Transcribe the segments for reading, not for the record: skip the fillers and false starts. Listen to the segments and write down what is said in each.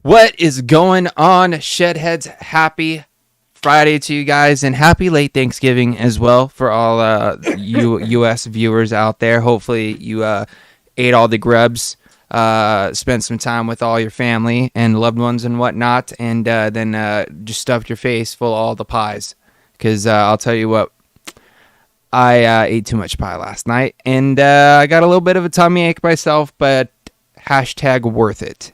What is going on, Shedheads? Happy Friday to you guys, and happy late Thanksgiving as well for all U.S. viewers out there. Hopefully you ate all the grubs, spent some time with all your family and loved ones and whatnot, and then just stuffed your face full of all the pies. Because I'll tell you what, I ate too much pie last night, and I got a little bit of a tummy ache myself, but hashtag worth it.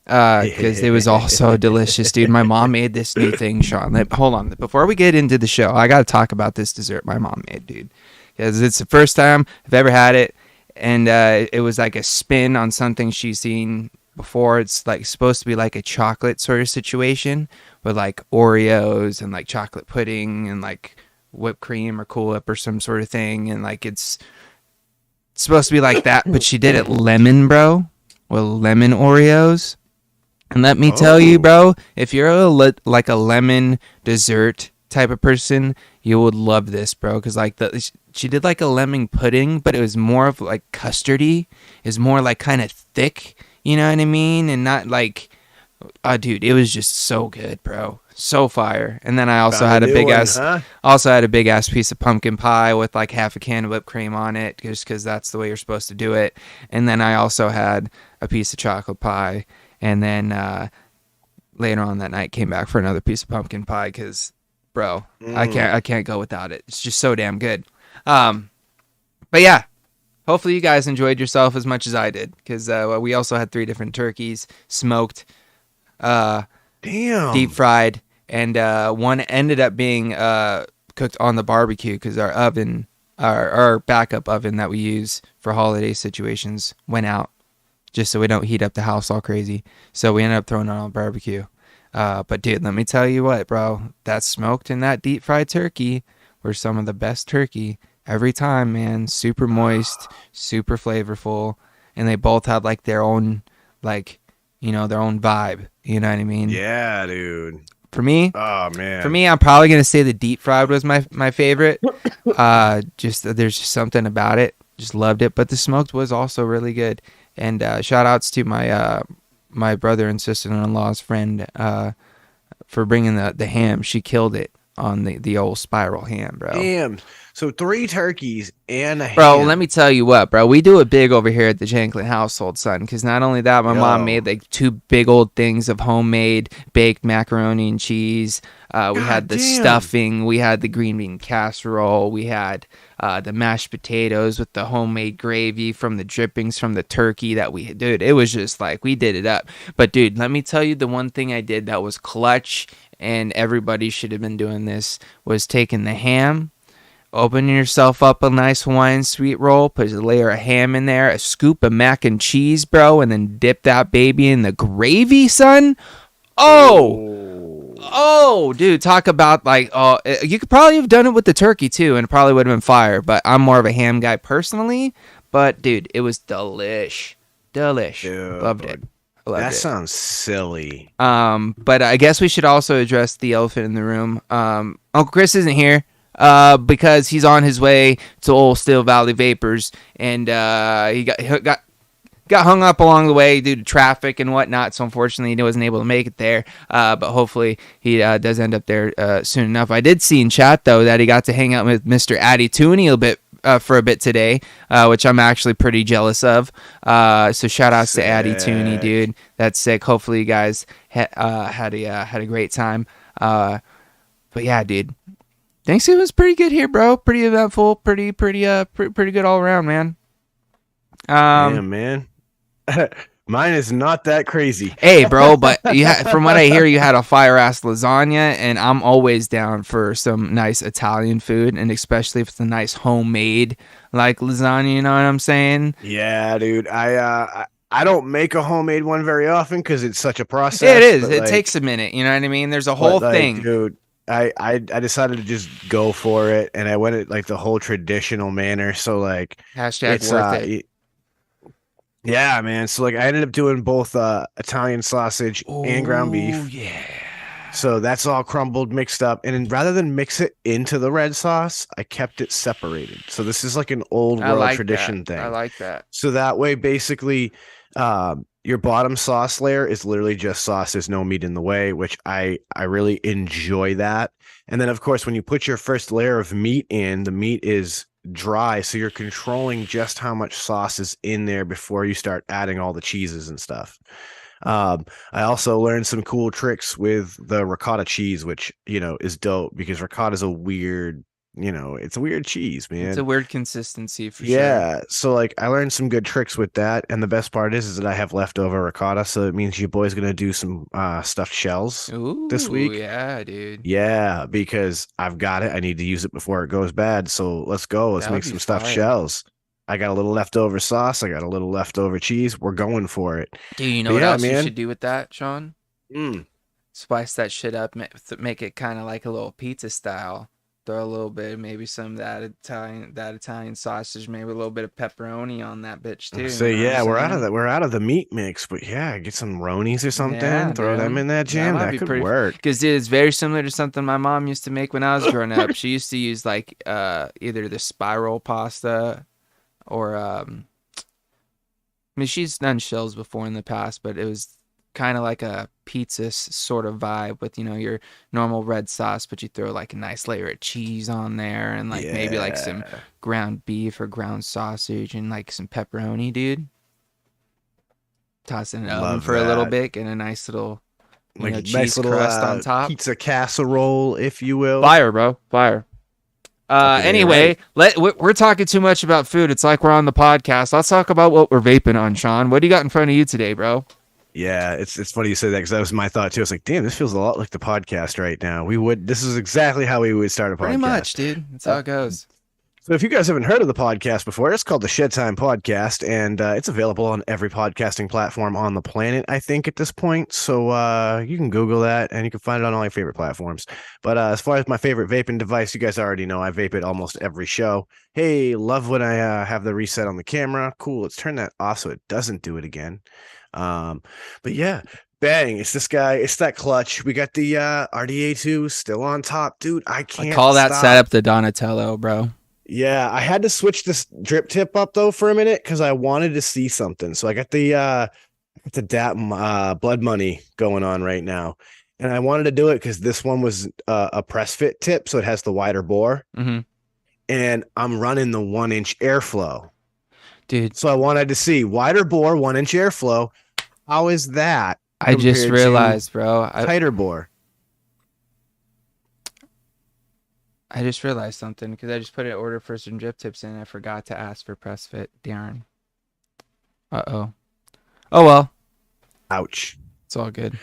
Because it was all so delicious, dude. My mom made this new thing, Sean. Hold on. Before we get into the show, I got to talk about this dessert my mom made, dude. Because it's the first time I've ever had it. And it was like a spin on something she's seen before. It's like supposed to be like a chocolate sort of situation with like Oreos and like chocolate pudding and like whipped cream or Cool Whip or some sort of thing. And like it's supposed to be like that. But she did it lemon, bro. With lemon Oreos. And let me tell you, bro, if you're like a lemon dessert type of person, you would love this, bro. Because like she did like a lemon pudding, but it was more of like custardy. It's more like kind of thick, you know what I mean? And not like, dude, it was just so good, bro. So fire. And then I also had a big ass piece of pumpkin pie with like half a can of whipped cream on it, just because that's the way you're supposed to do it. And then I also had a piece of chocolate pie. And then later on that night, came back for another piece of pumpkin pie because, bro, I can't go without it. It's just so damn good. But yeah, hopefully you guys enjoyed yourself as much as I did because we also had 3 different turkeys, smoked, deep fried, and one ended up being cooked on the barbecue because our oven, our backup oven that we use for holiday situations went out. Just so we don't heat up the house all crazy. So we ended up throwing it on barbecue. But dude, let me tell you what, bro. That smoked and that deep fried turkey were some of the best turkey every time, man. Super moist, super flavorful. And they both had like their own, like, you know, their own vibe. You know what I mean? Yeah, dude. For me, oh man. For me, I'm probably gonna say the deep fried was my favorite. There's just something about it. Just loved it. But the smoked was also really good. And shout outs to my brother and sister-in-law's friend for bringing the ham. She killed it on the old spiral ham, bro. Damn. So 3 turkeys and a ham. Bro, let me tell you what, bro. We do it big over here at the Janklin household, son. Because not only that, my mom made like 2 big old things of homemade baked macaroni and cheese. We had the stuffing. We had the green bean casserole. We had the mashed potatoes with the homemade gravy from the drippings from the turkey that we dude. It was just like we did it up. But dude, let me tell you the one thing I did that was clutch, and everybody should have been doing this, was taking the ham. Open yourself up a nice Hawaiian sweet roll, put a layer of ham in there, a scoop of mac and cheese, bro, and then dip that baby in the gravy, son. Oh, dude, talk about like, you could probably have done it with the turkey too, and it probably would have been fire, but I'm more of a ham guy personally. But dude, it was delish. Dude, loved it. That sounds silly. But I guess we should also address the elephant in the room. Uncle Chris isn't here. Because he's on his way to old Still Valley Vapors, and he got hung up along the way due to traffic and whatnot. So unfortunately, he wasn't able to make it there. But hopefully, he does end up there soon enough. I did see in chat though that he got to hang out with Mr. Addy Tooney a for a bit today, which I'm actually pretty jealous of. So shout outs to Addy Tooney, dude. That's sick. Hopefully you guys had a great time. But yeah, dude, Thanksgiving was pretty good here, bro. Pretty eventful. Pretty good all around, man. Damn, man. Mine is not that crazy. Hey, bro, but from what I hear, you had a fire-ass lasagna, and I'm always down for some nice Italian food, and especially if it's a nice homemade, like, lasagna, you know what I'm saying? Yeah, dude. I don't make a homemade one very often because it's such a process. It is. It takes a minute, you know what I mean? There's a whole thing. Dude, I decided to just go for it, and I went at, like, the whole traditional manner, so, like... Hashtag worth it. Yeah, man. So, like, I ended up doing both Italian sausage and ground beef. Oh, yeah. So that's all crumbled, mixed up. And then rather than mix it into the red sauce, I kept it separated. So this is like an old world tradition thing. I like that. So that way, basically, your bottom sauce layer is literally just sauce. There's no meat in the way, which I really enjoy that. And then, of course, when you put your first layer of meat in, the meat is dry, so you're controlling just how much sauce is in there before you start adding all the cheeses and stuff. I also learned some cool tricks with the ricotta cheese, which, you know, is dope because ricotta is a weird, you know, it's a weird cheese, man. It's a weird consistency for sure. Yeah, so like I learned some good tricks with that, and the best part is that I have leftover ricotta, so it means your boy's gonna do some stuffed shells this week. Yeah, dude. Yeah, because I've got it. I need to use it before it goes bad. So let's go. Let's make some stuffed shells. I got a little leftover sauce. I got a little leftover cheese. We're going for it. Do you know what else you should do with that, Sean? Spice that shit up, make it kind of like a little pizza style. Throw a little bit, maybe some of that Italian sausage, maybe a little bit of pepperoni on that bitch too. So yeah, we're out of the meat mix, but yeah, get some Ronies or something, throw them in that jam. That could work. Because it's very similar to something my mom used to make when I was growing up. She used to use like either the spiral pasta or I mean, she's done shells before in the past, but it was kind of like a pizza sort of vibe with, you know, your normal red sauce, but you throw like a nice layer of cheese on there and like maybe like some ground beef or ground sausage and like some pepperoni, dude. Toss it in the oven for a little bit and a nice little cheese nice little, crust on top. Pizza casserole, if you will. Fire, bro. Fire. Anyway, we're talking too much about food. It's like we're on the podcast. Let's talk about what we're vaping on, Sean. What do you got in front of you today, bro? Yeah, it's funny you say that because that was my thought too. I was like, damn, this feels a lot like the podcast right now. This is exactly how we would start a podcast. Pretty much, dude. That's how it goes. So if you guys haven't heard of the podcast before, it's called the Shed Time Podcast, and it's available on every podcasting platform on the planet, I think, at this point. So you can Google that, and you can find it on all your favorite platforms. But as far as my favorite vaping device, you guys already know I vape it almost every show. Hey, love when I have the reset on the camera. Cool, let's turn that off so it doesn't do it again. But yeah, bang, it's this guy, it's that clutch. We got the RDA2 still on top, dude. I call that setup the Donatello, bro. Yeah, I had to switch this drip tip up though for a minute because I wanted to see something. So I got the DAP blood money going on right now, and I wanted to do it because this one was a press fit tip, so it has the wider bore, and I'm running the 1-inch airflow, dude. So I wanted to see wider bore, 1-inch airflow. How is that? I just realized, bro. Tighter bore. I just realized something because I just put an order for some drip tips in and I forgot to ask for press fit. Darn. Uh-oh. Oh, well. Ouch. It's all good.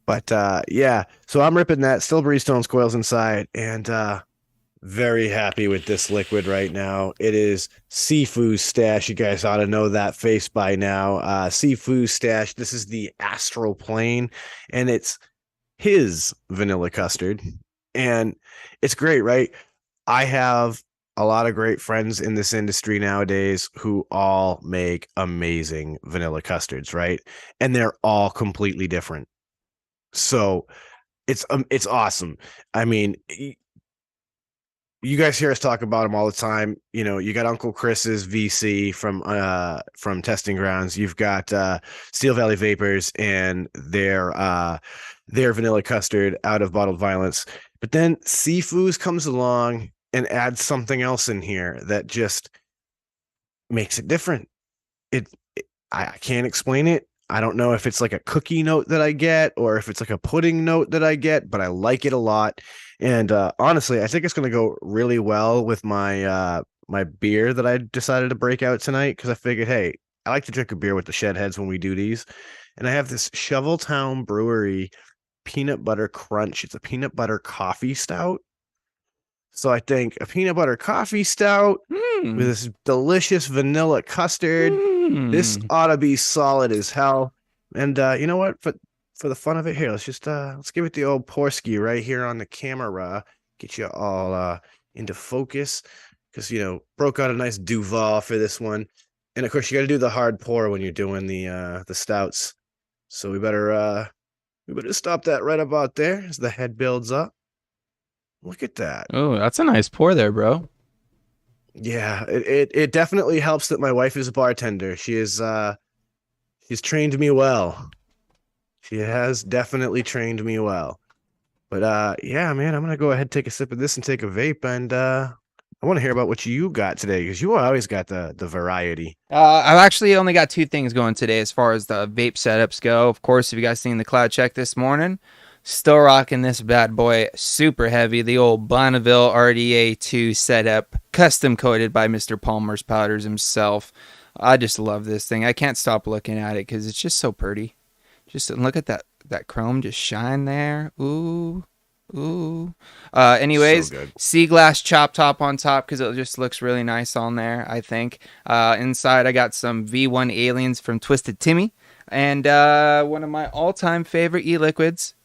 But, yeah. So I'm ripping that. Still Breestone's coils inside. And very happy with this liquid right now. It is Sifu's Stash. You guys ought to know that face by now. Sifu's Stash. This is the Astral Plane. And it's his vanilla custard. And it's great, right? I have a lot of great friends in this industry nowadays who all make amazing vanilla custards, right? And they're all completely different. So it's awesome. I mean, you guys hear us talk about them all the time. You know, you got Uncle Chris's VC from Testing Grounds. You've got Steel Valley Vapors and their vanilla custard out of Bottled Violence. But then Sifu's comes along and add something else in here that just makes it different. I can't explain it. I don't know if it's like a cookie note that I get or if it's like a pudding note that I get, but I like it a lot. And honestly, I think it's going to go really well with my beer that I decided to break out tonight because I figured, hey, I like to drink a beer with the Shedheads when we do these. And I have this Shoveltown Brewery peanut butter crunch. It's a peanut butter coffee stout. So I think a peanut butter coffee stout with this delicious vanilla custard. This ought to be solid as hell. And you know what? For the fun of it, here, let's give it the old Porski right here on the camera. Get you all into focus. Because broke out a nice Duval for this one. And of course you gotta do the hard pour when you're doing the stouts. So we better stop that right about there as the head builds up. Look at that. Oh, that's a nice pour there, bro. Yeah, it definitely helps that my wife is a bartender. She's trained me well. She has definitely trained me well. But yeah, man, I'm gonna go ahead and take a sip of this and take a vape, and I want to hear about what you got today because you always got the variety. I've actually only got 2 things going today as far as the vape setups go. Of course, if you guys seen the cloud check this morning, still rocking this bad boy, super heavy, the old Bonneville RDA2 setup, custom coated by Mr. Palmer's Powders himself. I just love this thing. I can't stop looking at it because it's just so pretty. Just look at that chrome just shine there. Ooh. Anyways, So good. sea glass chop top on top because it just looks really nice on there, I think. Inside, I got some V1 Aliens from Twisted Timmy. And one of my all-time favorite e-liquids,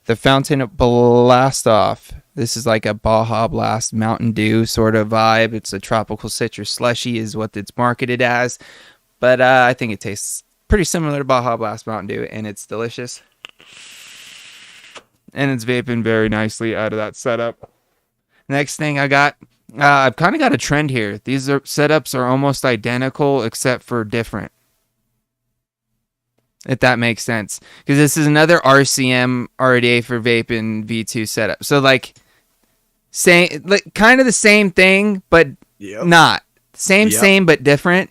the Fountain Blast Off. This is like a Baja Blast Mountain Dew sort of vibe. It's a tropical citrus slushy is what it's marketed as. But I think it tastes pretty similar to Baja Blast Mountain Dew, and it's delicious. And it's vaping very nicely out of that setup. Next thing I got, I've kind of got a trend here. These setups are almost identical except for different. If that makes sense. Because this is another RCM RDA for vaping V2 setup. So like kind of the same thing, but not. Same, but different,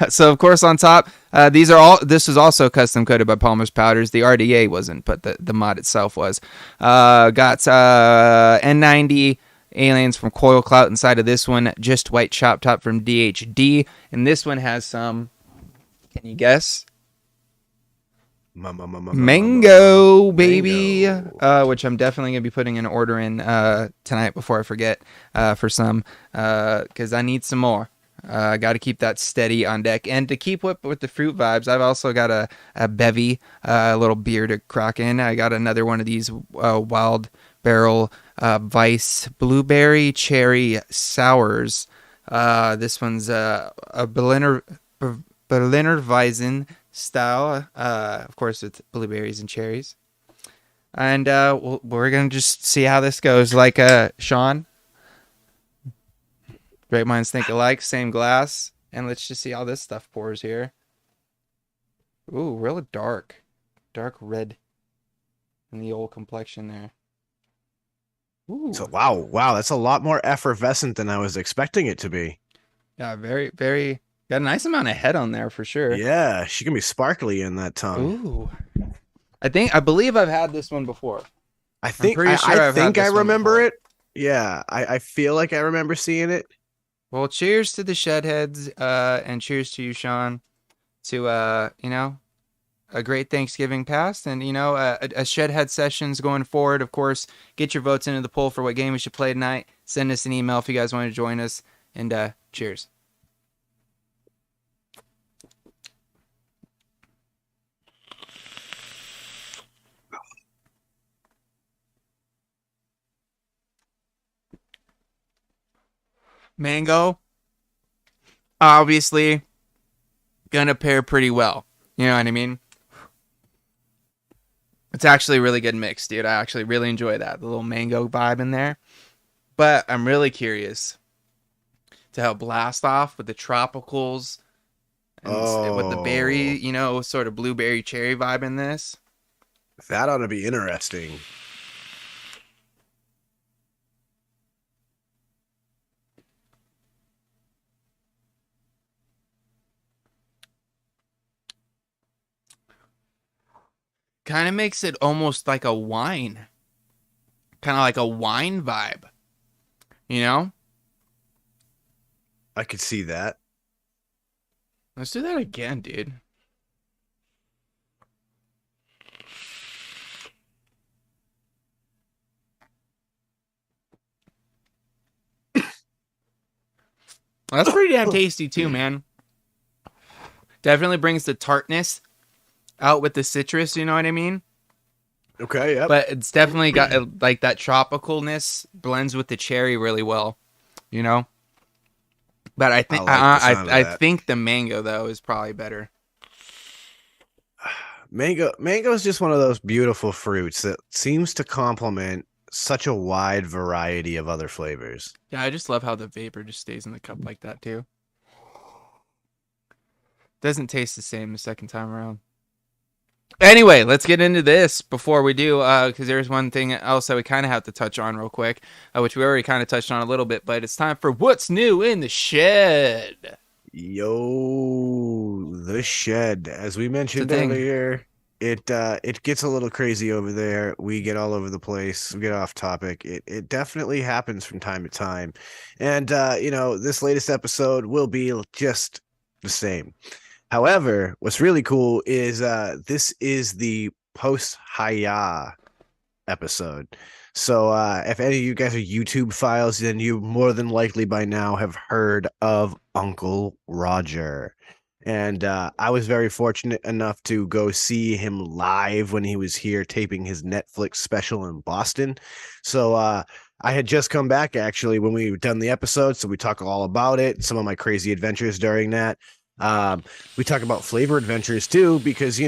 So of course on top, this is also custom coated by Palmer's Powders. The RDA wasn't, but the mod itself was. Got N90 Aliens from Coil Clout inside of this one. Just White Chop Top from DHD. And this one has some, can you guess? Mango, baby. Which I'm definitely going to be putting an order in tonight before I forget for some. Because I need some more. I got to keep that steady on deck. And to keep with the fruit vibes, I've also got a bevy, a little beer to crack in. I got another one of these Wild Barrel Vice Blueberry Cherry Sours. This one's a Berliner Weizen style. Of course, with blueberries and cherries. And we're going to just see how this goes. Like Sean. Great minds think alike, same glass. And let's just see how this stuff pours here. Ooh, real dark red in the old complexion there. Ooh. So wow, that's a lot more effervescent than I was expecting it to be. Yeah, very, very, got a nice amount of head on there for sure. Yeah, she can be sparkly in that tongue. Ooh. I believe I've had this one before. I think I remember before. it. Yeah, I feel like I remember seeing it. Well, cheers to the Shedheads, and cheers to you, Sean, to, a great Thanksgiving past, and, a Shedhead sessions going forward. Of course, get your votes into the poll for what game we should play tonight. Send us an email if you guys want to join us, and cheers. Mango. Obviously gonna pair pretty well. You know what I mean? It's actually a really good mix, dude. I actually really enjoy that. The little mango vibe in there. But I'm really curious to how Blast Off with the tropicals and with the berry, sort of blueberry cherry vibe in this. That ought to be interesting. kind of makes it almost like a wine. Kind of like a wine vibe. You know? I could see that. Let's do that again, dude. That's pretty damn tasty too, man. Definitely brings the tartness out with the citrus, you know what I mean? Okay, yep. But it's definitely got like that tropicalness blends with the cherry really well, you know? But I think I think the mango though is probably better. Mango is just one of those beautiful fruits that seems to complement such a wide variety of other flavors. Yeah, I just love how the vapor just stays in the cup like that too. Doesn't taste the same the second time around. Anyway, let's get into this before we do, because there's one thing else that we kind of have to touch on real quick, which we already kind of touched on a little bit, but it's time for What's New in the Shed. Yo, the shed. As we mentioned earlier, it gets a little crazy over there. We get all over the place. We get off topic. It definitely happens from time to time. And this latest episode will be just the same. However, what's really cool is this is the post-Haya episode. So if any of you guys are YouTube files, then you more than likely by now have heard of Uncle Roger. And I was very fortunate enough to go see him live when he was here taping his Netflix special in Boston. So I had just come back actually when we done the episode. So we talk all about it, some of my crazy adventures during that. We talk about flavor adventures too, because,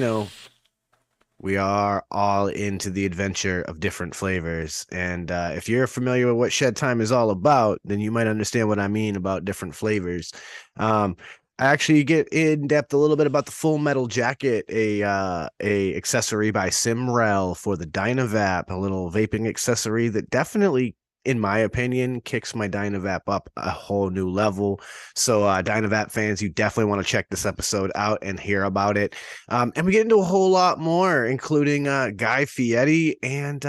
we are all into the adventure of different flavors. And if you're familiar with what Shed Time is all about, then you might understand what I mean about different flavors. I actually get in depth a little bit about the Full Metal Jacket, a accessory by Simrel for the Dynavap, a little vaping accessory that definitely, in my opinion, kicks my Dynavap up a whole new level. So Dynavap fans, you definitely want to check this episode out and hear about it. And we get into a whole lot more, including Guy Fieri and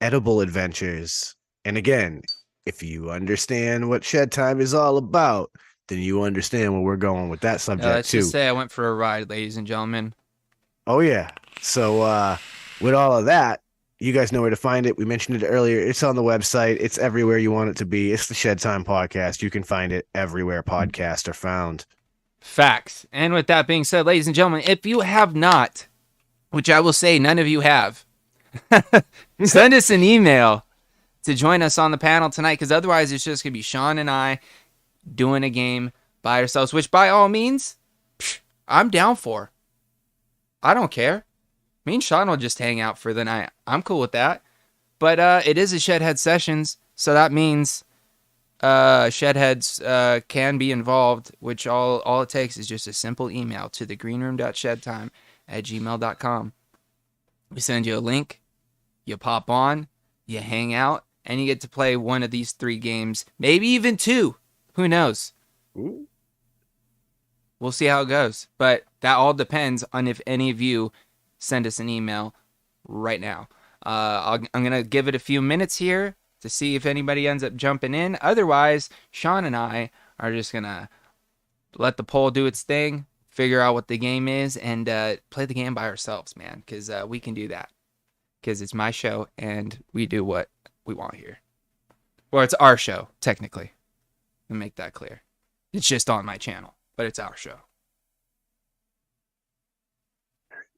edible adventures. And again, if you understand what Shed Time is all about, then you understand where we're going with that subject let's too. Just say I went for a ride, ladies and gentlemen. Oh yeah. So with all of that, you guys know where to find it. We mentioned it earlier. It's on the website. It's everywhere you want it to be. It's the Shed Time Podcast. You can find it everywhere podcasts are found. Facts. And with that being said, ladies and gentlemen, if you have not, which I will say none of you have, send us an email to join us on the panel tonight, because otherwise it's just going to be Sean and I doing a game by ourselves, which by all means, I'm down for. I don't care. Me and Sean will just hang out for the night. I'm cool with that. But it is a Shedhead Sessions, so that means Shedheads can be involved, which all it takes is just a simple email to thegreenroom.shedtime@gmail.com. We send you a link, you pop on, you hang out, and you get to play one of these 3 games, maybe even 2. Who knows? Ooh. We'll see how it goes. But that all depends on if any of you send us an email right now. I'm going to give it a few minutes here to see if anybody ends up jumping in. Otherwise, Sean and I are just going to let the poll do its thing, figure out what the game is, and play the game by ourselves, man, because we can do that. Because it's my show, and we do what we want here. Well, it's our show, technically. Let me make that clear. It's just on my channel, but it's our show.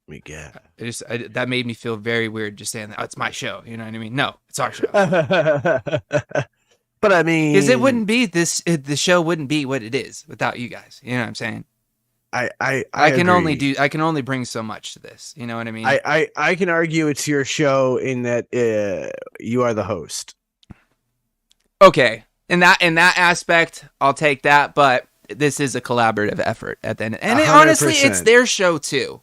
We get that made me feel very weird just saying that. Oh, it's my show. You know what I mean? No, it's our show. But I mean, because it wouldn't be this. The show wouldn't be what it is without you guys. You know what I'm saying? I can agree. I can only bring so much to this. You know what I mean? I can argue it's your show in that you are the host. Okay, in that aspect, I'll take that. But this is a collaborative effort at the end, and honestly, it's their show too.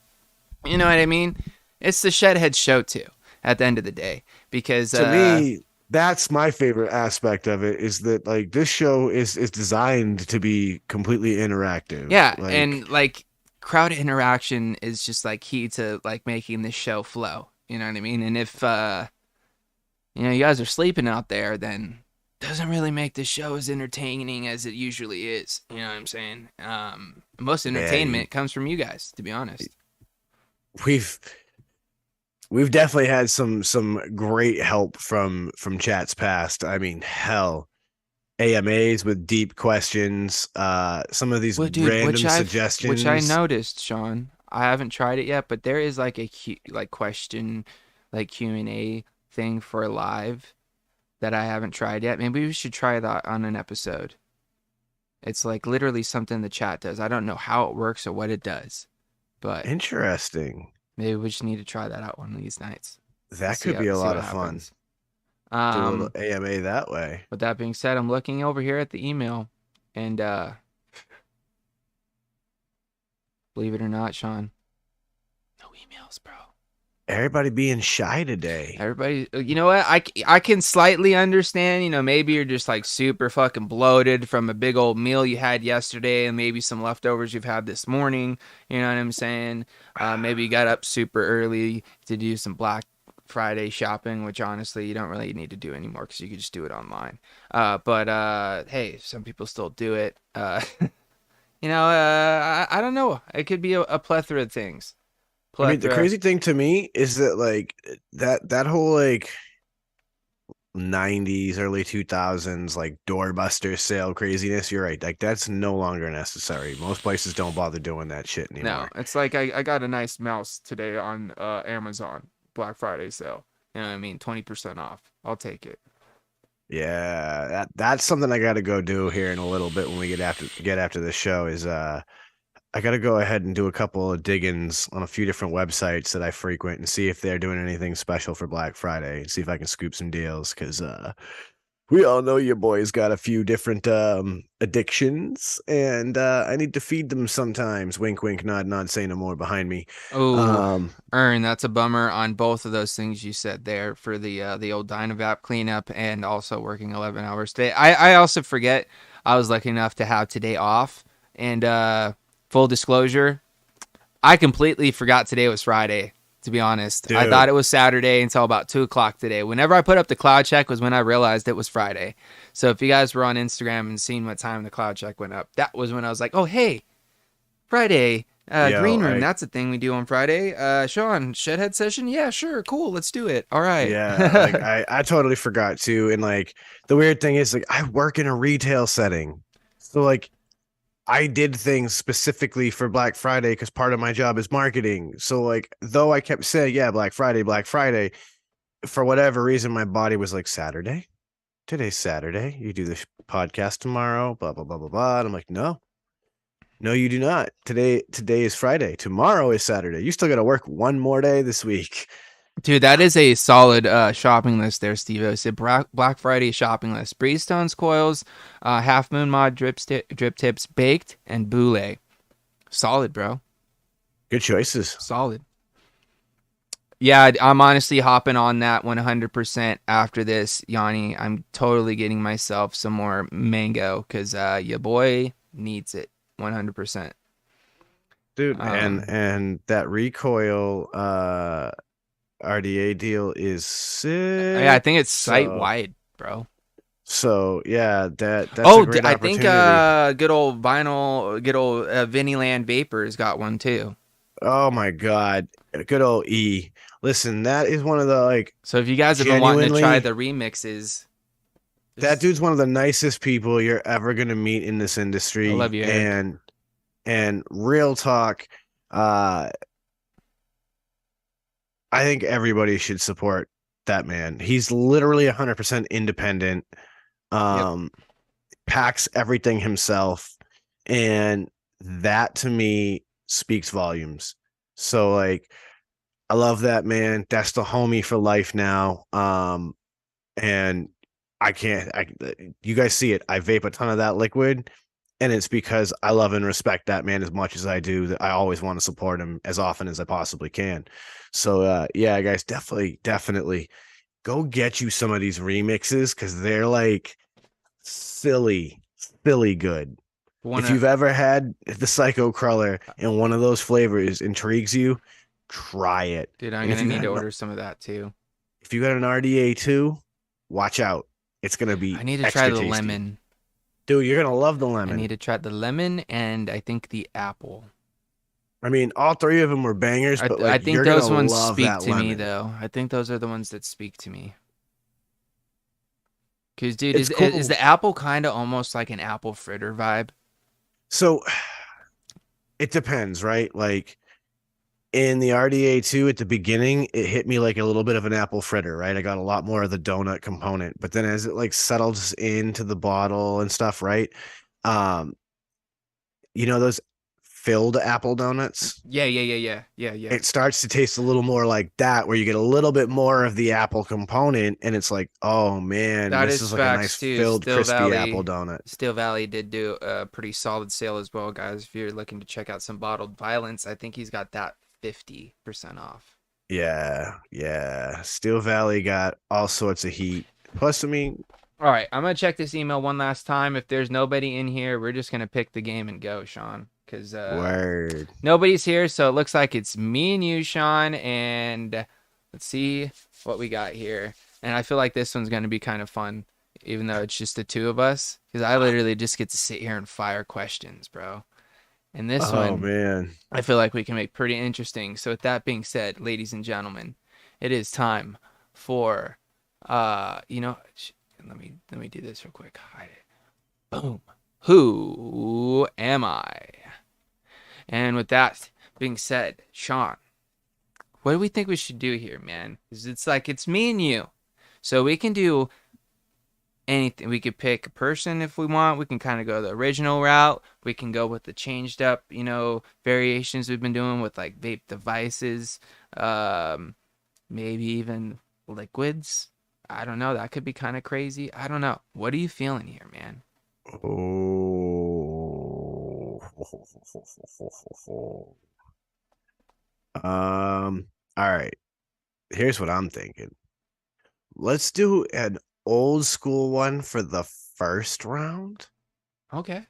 You know what I mean? It's the Shedhead show too. At the end of the day, because to me, that's my favorite aspect of it, is that like this show is designed to be completely interactive. Yeah, like, and like crowd interaction is just like key to like making this show flow. You know what I mean? And if you guys are sleeping out there, then it doesn't really make the show as entertaining as it usually is. You know what I'm saying? Most entertainment comes from you guys, to be honest. We've definitely had some great help from chats past. I mean, hell, AMAs with deep questions, some of these random suggestions, which I noticed, Sean. I haven't tried it yet, but there is like a question, like Q&A thing for live that I haven't tried yet. Maybe we should try that on an episode. It's like literally something the chat does. I don't know how it works or what it does, but interesting. Maybe we just need to try that out one of these nights. That could be a lot of fun. Do a little AMA that way. With that being said, I'm looking over here at the email, and believe it or not, Sean, no emails, bro. Everybody being shy today. Everybody, you know what? I can slightly understand. You know, maybe you're just like super fucking bloated from a big old meal you had yesterday, and maybe some leftovers you've had this morning. You know what I'm saying? Maybe you got up super early to do some Black Friday shopping, which honestly you don't really need to do anymore because you can just do it online. But hey, some people still do it. I don't know. It could be a plethora of things. I mean, the crazy thing to me is that like that whole like 90s, early 2000s like doorbuster sale craziness. You're right. Like that's no longer necessary. Most places don't bother doing that shit anymore. No, it's like I got a nice mouse today on Amazon Black Friday sale. You know what I mean? 20% off. I'll take it. Yeah, that's something I got to go do here in a little bit when we get after the show. Is I got to go ahead and do a couple of diggings on a few different websites that I frequent and see if they're doing anything special for Black Friday and see if I can scoop some deals because we all know your boy's got a few different addictions and I need to feed them sometimes. Wink, wink, nod, nod, say no more behind me. Oh, Ern, that's a bummer on both of those things you said there for the old Dynavap cleanup and also working 11 hours today. I also forget I was lucky enough to have today off and full disclosure, I completely forgot today was Friday, to be honest. Dude. I thought it was Saturday until about 2 o'clock today. Whenever I put up the cloud check was when I realized it was Friday. So if you guys were on Instagram and seen what time the cloud check went up, that was when I was like, oh, hey, Friday, Green Room. That's a thing we do on Friday. Sean, Shedhead session? Yeah, sure, cool, let's do it. All right. Yeah, like, I totally forgot too. And like the weird thing is like I work in a retail setting. So like I did things specifically for Black Friday because part of my job is marketing. So like, though I kept saying, yeah, Black Friday, for whatever reason, my body was like, Saturday? Today's Saturday. You do the podcast tomorrow, blah, blah, blah, blah, blah. And I'm like, no, you do not. Today is Friday. Tomorrow is Saturday. You still got to work one more day this week. Dude, that is a solid shopping list there, Steve. It's a Black Friday shopping list. Breestones coils, Half Moon Mod drip tips, baked, and Boule. Solid, bro. Good choices. Solid. Yeah, I'm honestly hopping on that 100% after this, Yanni. I'm totally getting myself some more mango because your boy needs it 100%. Dude, and that recoil RDA deal is sick. Yeah, I think it's site wide, bro. So yeah, that's a great I think good old Vinnyland Vapors got one too. Oh my god, good old E. Listen, that is one of the like. So if you guys have been wanting to try the remixes, that dude's one of the nicest people you're ever gonna meet in this industry. I love you, Eric. And real talk, I think everybody should support that man. He's literally 100% independent. Packs everything himself, and that to me speaks volumes. So like, I love that man. That's the homie for life now. And you guys see it. I vape a ton of that liquid, and it's because I love and respect that man as much as I do. That I always want to support him as often as I possibly can. So yeah, guys, definitely go get you some of these remixes because they're like silly good. If Wanna, you've ever had the Psycho Crawler and one of those flavors intrigues you, try it. dude, I'm And gonna need to order some of that too. if you got an RDA too, watch out. It's gonna I be need to try extra the tasty. lemon. Dude, you're gonna love the I need lemon. to try the lemon and I think the apple. I mean, all three of them were bangers, but I like think you're gonna those ones love speak that to me lemon. though. I think those are the ones that speak to me. Cause dude, It's is cool. the apple kind of almost like an apple fritter vibe? So it depends, right? Like in the RDA 2 at the beginning, it hit me like a little bit of an apple fritter, right? I got a lot more of the donut component, but then as it like settles into the bottle and stuff, right? Um, those filled apple donuts, Yeah. it starts to taste a little more like that, where you get a little bit more of the apple component, and it's like, oh man, That this is is like a nice facts too. filled, crispy apple donut. Steel Valley did do a pretty solid sale as well, guys. If you're looking to check out some bottled violence, I think he's got that 50% off. Yeah, yeah. Steel Valley got all sorts of heat. Plus, I mean, All right, I'm gonna check this email one last time. If there's nobody in here, we're just gonna pick the game and go, Sean, because word. nobody's here. So it looks like it's me and you, Sean, and let's see what we got here. And I feel like this one's gonna be kind of fun, even though it's just the two of us, because I literally just get to sit here and fire questions, bro. And this Oh one, man. I feel like we can make pretty interesting. So with that being said, ladies and gentlemen, it is time for let me do this real quick. Hide it. Boom. Who am I? And with that being said, Sean, what do we think we should do here, man? 'Cause it's like it's me and you. So we can do anything. We could pick a person if we want. We can kind of go the original route. We can go with the changed up, variations we've been doing with like vape devices, um, maybe even liquids. I don't know. That could be kind of crazy. I don't know. What are you feeling here, man? Oh. Um, all right. Here's what I'm thinking. Let's do an old school one for the first round, Okay.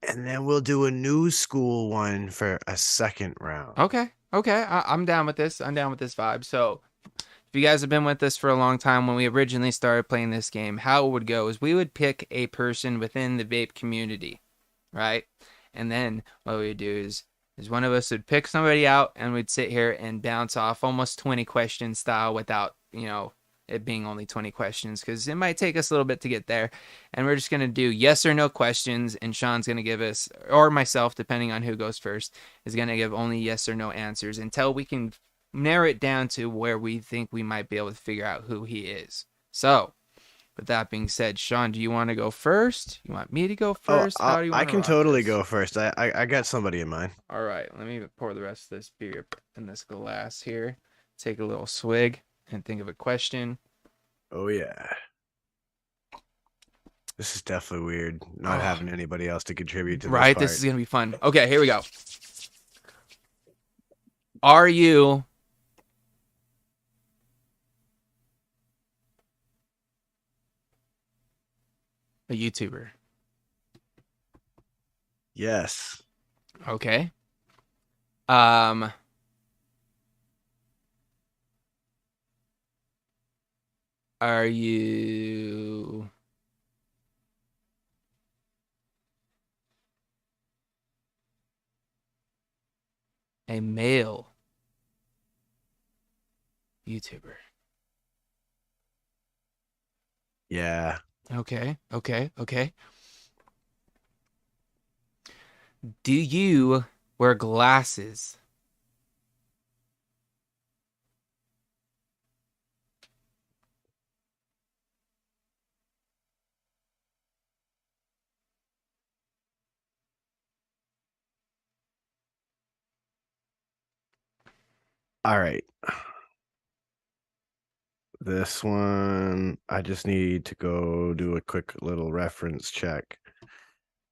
and then we'll do a new school one for a second round. Okay. I'm down with this. I'm down with this vibe. So, if you guys have been with us for a long time, when we originally started playing this game, how it would go is we would pick a person within the vape community, right? And then what we would do is one of us would pick somebody out and we'd sit here and bounce off almost 20 question style without, it being only 20 questions because it might take us a little bit to get there. And we're just going to do yes or no questions. And Sean's going to give us, or myself, depending on who goes first, is going to give only yes or no answers until we can narrow it down to where we think we might be able to figure out who he is. So, with that being said, Sean, do you want to go first? You want me to go Oh, first? How do you I want to can rock totally this? go first. I got somebody in mind. All right, let me pour the rest of this beer in this glass here. Take a little swig and think of a question. Oh yeah. This is definitely weird, not Oh, having anybody else to contribute to this right, this part. is going to be fun. Okay, here we go. Are you a YouTuber? Yes. Okay. Um, are you a male YouTuber? Yeah. Okay. Do you wear glasses? All right. This one, I just need to go do a quick little reference check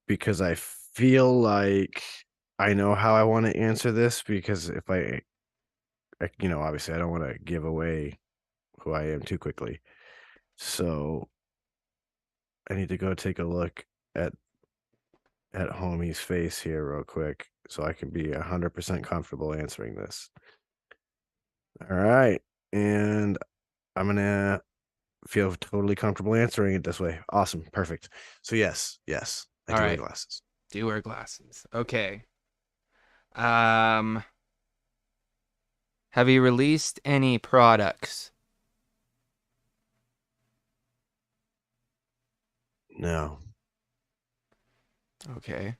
because I feel like I know how I want to answer this because if obviously I don't want to give away who I am too quickly. So I need to go take a look at at homie's face here real quick so I can be 100% comfortable answering this. All right. And I'm going to feel totally comfortable answering it this way. Awesome. Perfect. So, yes, I All do wear right. glasses. Do wear glasses. Okay. Um, have you released any products? No. Okay.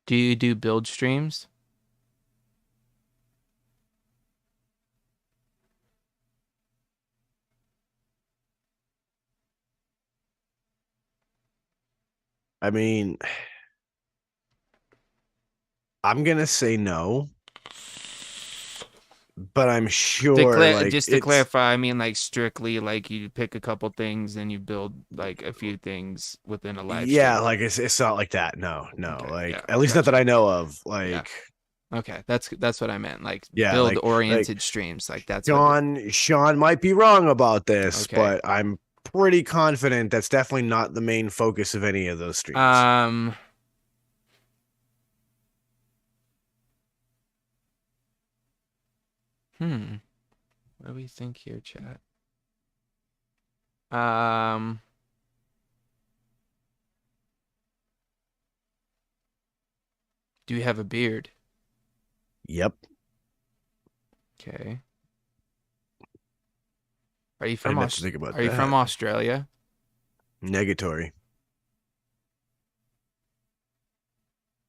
Do you do build streams? I mean, I'm going to say no, but I'm sure like Just to it's, clarify, I mean like strictly like you pick a couple things and you build like a few things within a live yeah, stream. like it's not like that. No, no. Okay, Like, yeah, at least not that gotcha. I know of. Yeah, Like, okay, that's what I meant. Like yeah, build like oriented streams, like that's what it. Sean might be wrong about this, Okay. but I'm pretty confident that's definitely not the main focus of any of those streams. Um. What do we think here, chat? Um. Do you have a beard? Yep. Okay. Are you I from didn't have to think about Are you from that. Australia? Negatory.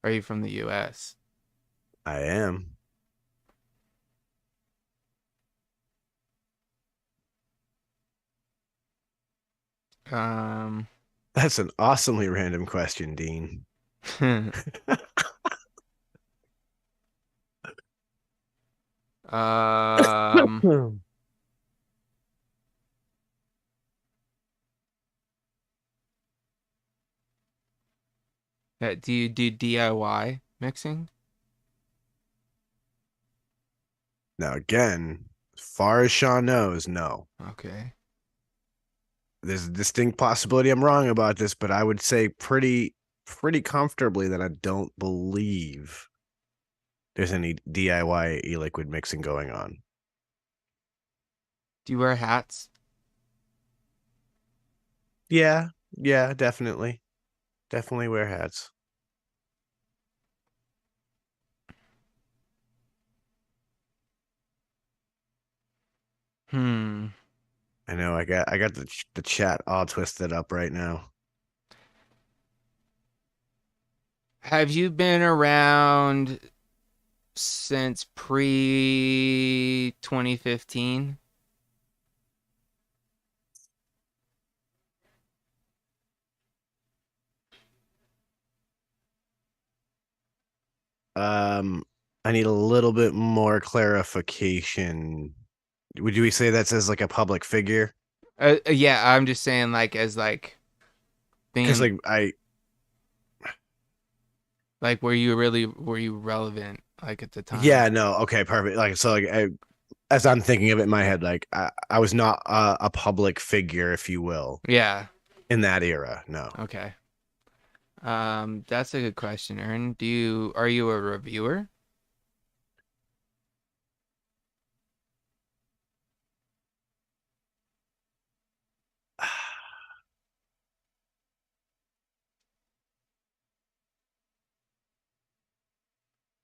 Are you from the U.S.? I am. Um. That's an awesomely random question, Dean. um. Do you do DIY mixing? Now, again, as far as Sean knows, no. Okay. There's a distinct possibility I'm wrong about this, but I would say pretty comfortably that I don't believe there's any DIY e-liquid mixing going on. Do you wear hats? Yeah, yeah, definitely. Definitely wear hats. Hmm. I know I got the chat all twisted up right now. Have you been around since pre 2015? I need a little bit more clarification. Would we say that says like a public figure? Yeah, I'm just saying like as like Because being like I like were you relevant like at the time? yeah, no, okay, perfect. Like so like as I'm thinking of it in my head, like I was not a public figure, if you will, Yeah. in that era. No. Okay. That's a good question, Ern. Are you a reviewer?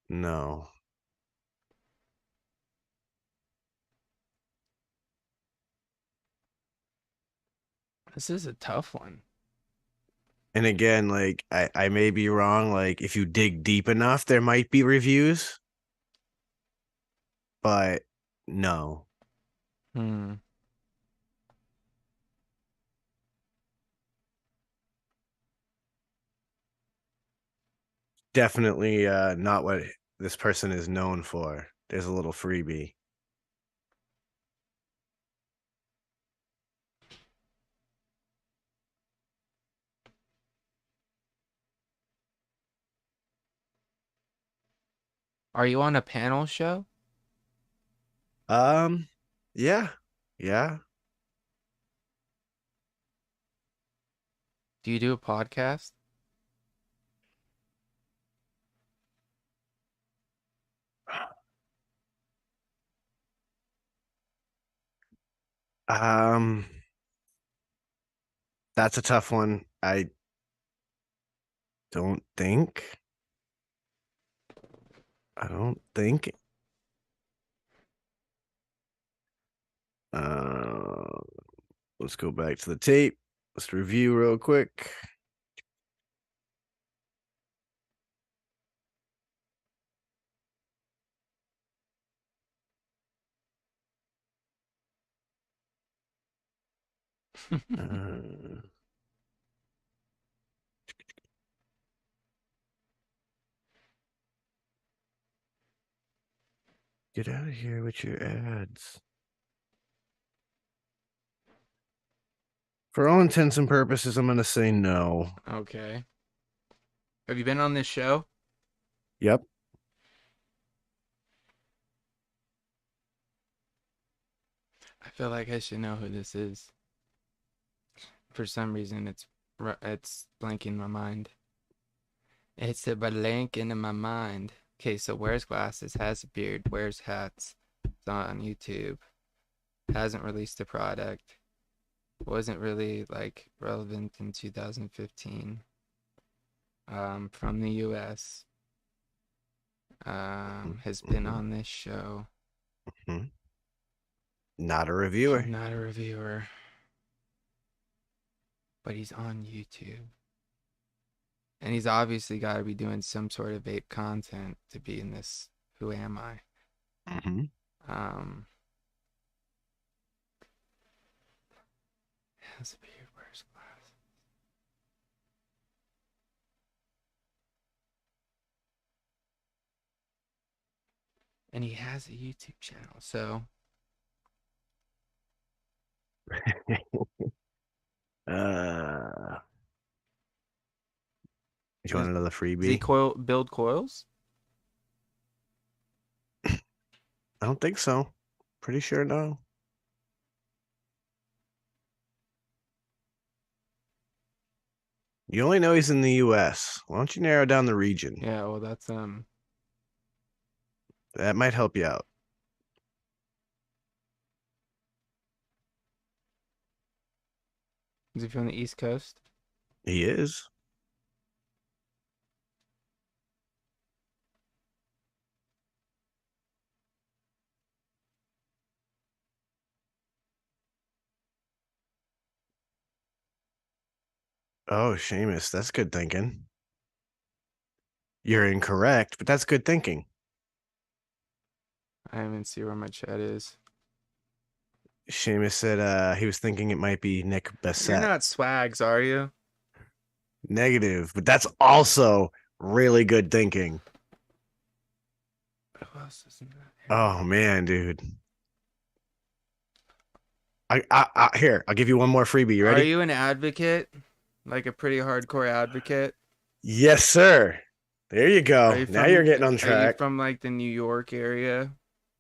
No. This is a tough one. And again, like I may be wrong. Like if you dig deep enough, there might be reviews, but no. Hmm. Definitely not what this person is known for. There's a little freebie. Are you on a panel show? Um, yeah, yeah. Do you do a podcast? Um, that's a tough one. I don't think. I don't think. Uh, let's go back to the tape. Let's review real quick. Uh, get out of here with your ads. For all intents and purposes, I'm going to say no. Okay. Have you been on this show? Yep. I feel like I should know who this is. For some reason, it's blanking my mind. It's a blank in my mind. Okay, so wears glasses, has a beard, wears hats. It's on YouTube. Hasn't released a product. Wasn't really like relevant in 2015. From the US. Has been on this show. Mhm. Not a reviewer. Not a reviewer. But he's on YouTube. And he's obviously got to be doing some sort of vape content to be in this Who Am I? Mm-hmm. Has a beard, wears glasses. And he has a YouTube channel, so uh, you want does, another does he freebie? build coils? I don't think so. Pretty sure no. You only know he's in the US. Why don't you narrow down the region? Yeah, well that's That might help you out. is he from the East Coast? He is. Oh, Seamus, that's good thinking. You're incorrect, but that's good thinking. I don't even see where my chat is. Seamus said he was thinking it might be Nick You're Bassett. not Swags, are you? Negative, but that's also really good thinking. Who else isn't that? Oh man, dude. Here, I'll give you one more freebie. You Are ready? you an advocate? Like a pretty hardcore advocate? Yes, sir. There you Are go. you Now you're from getting on are you track. from like the New York area?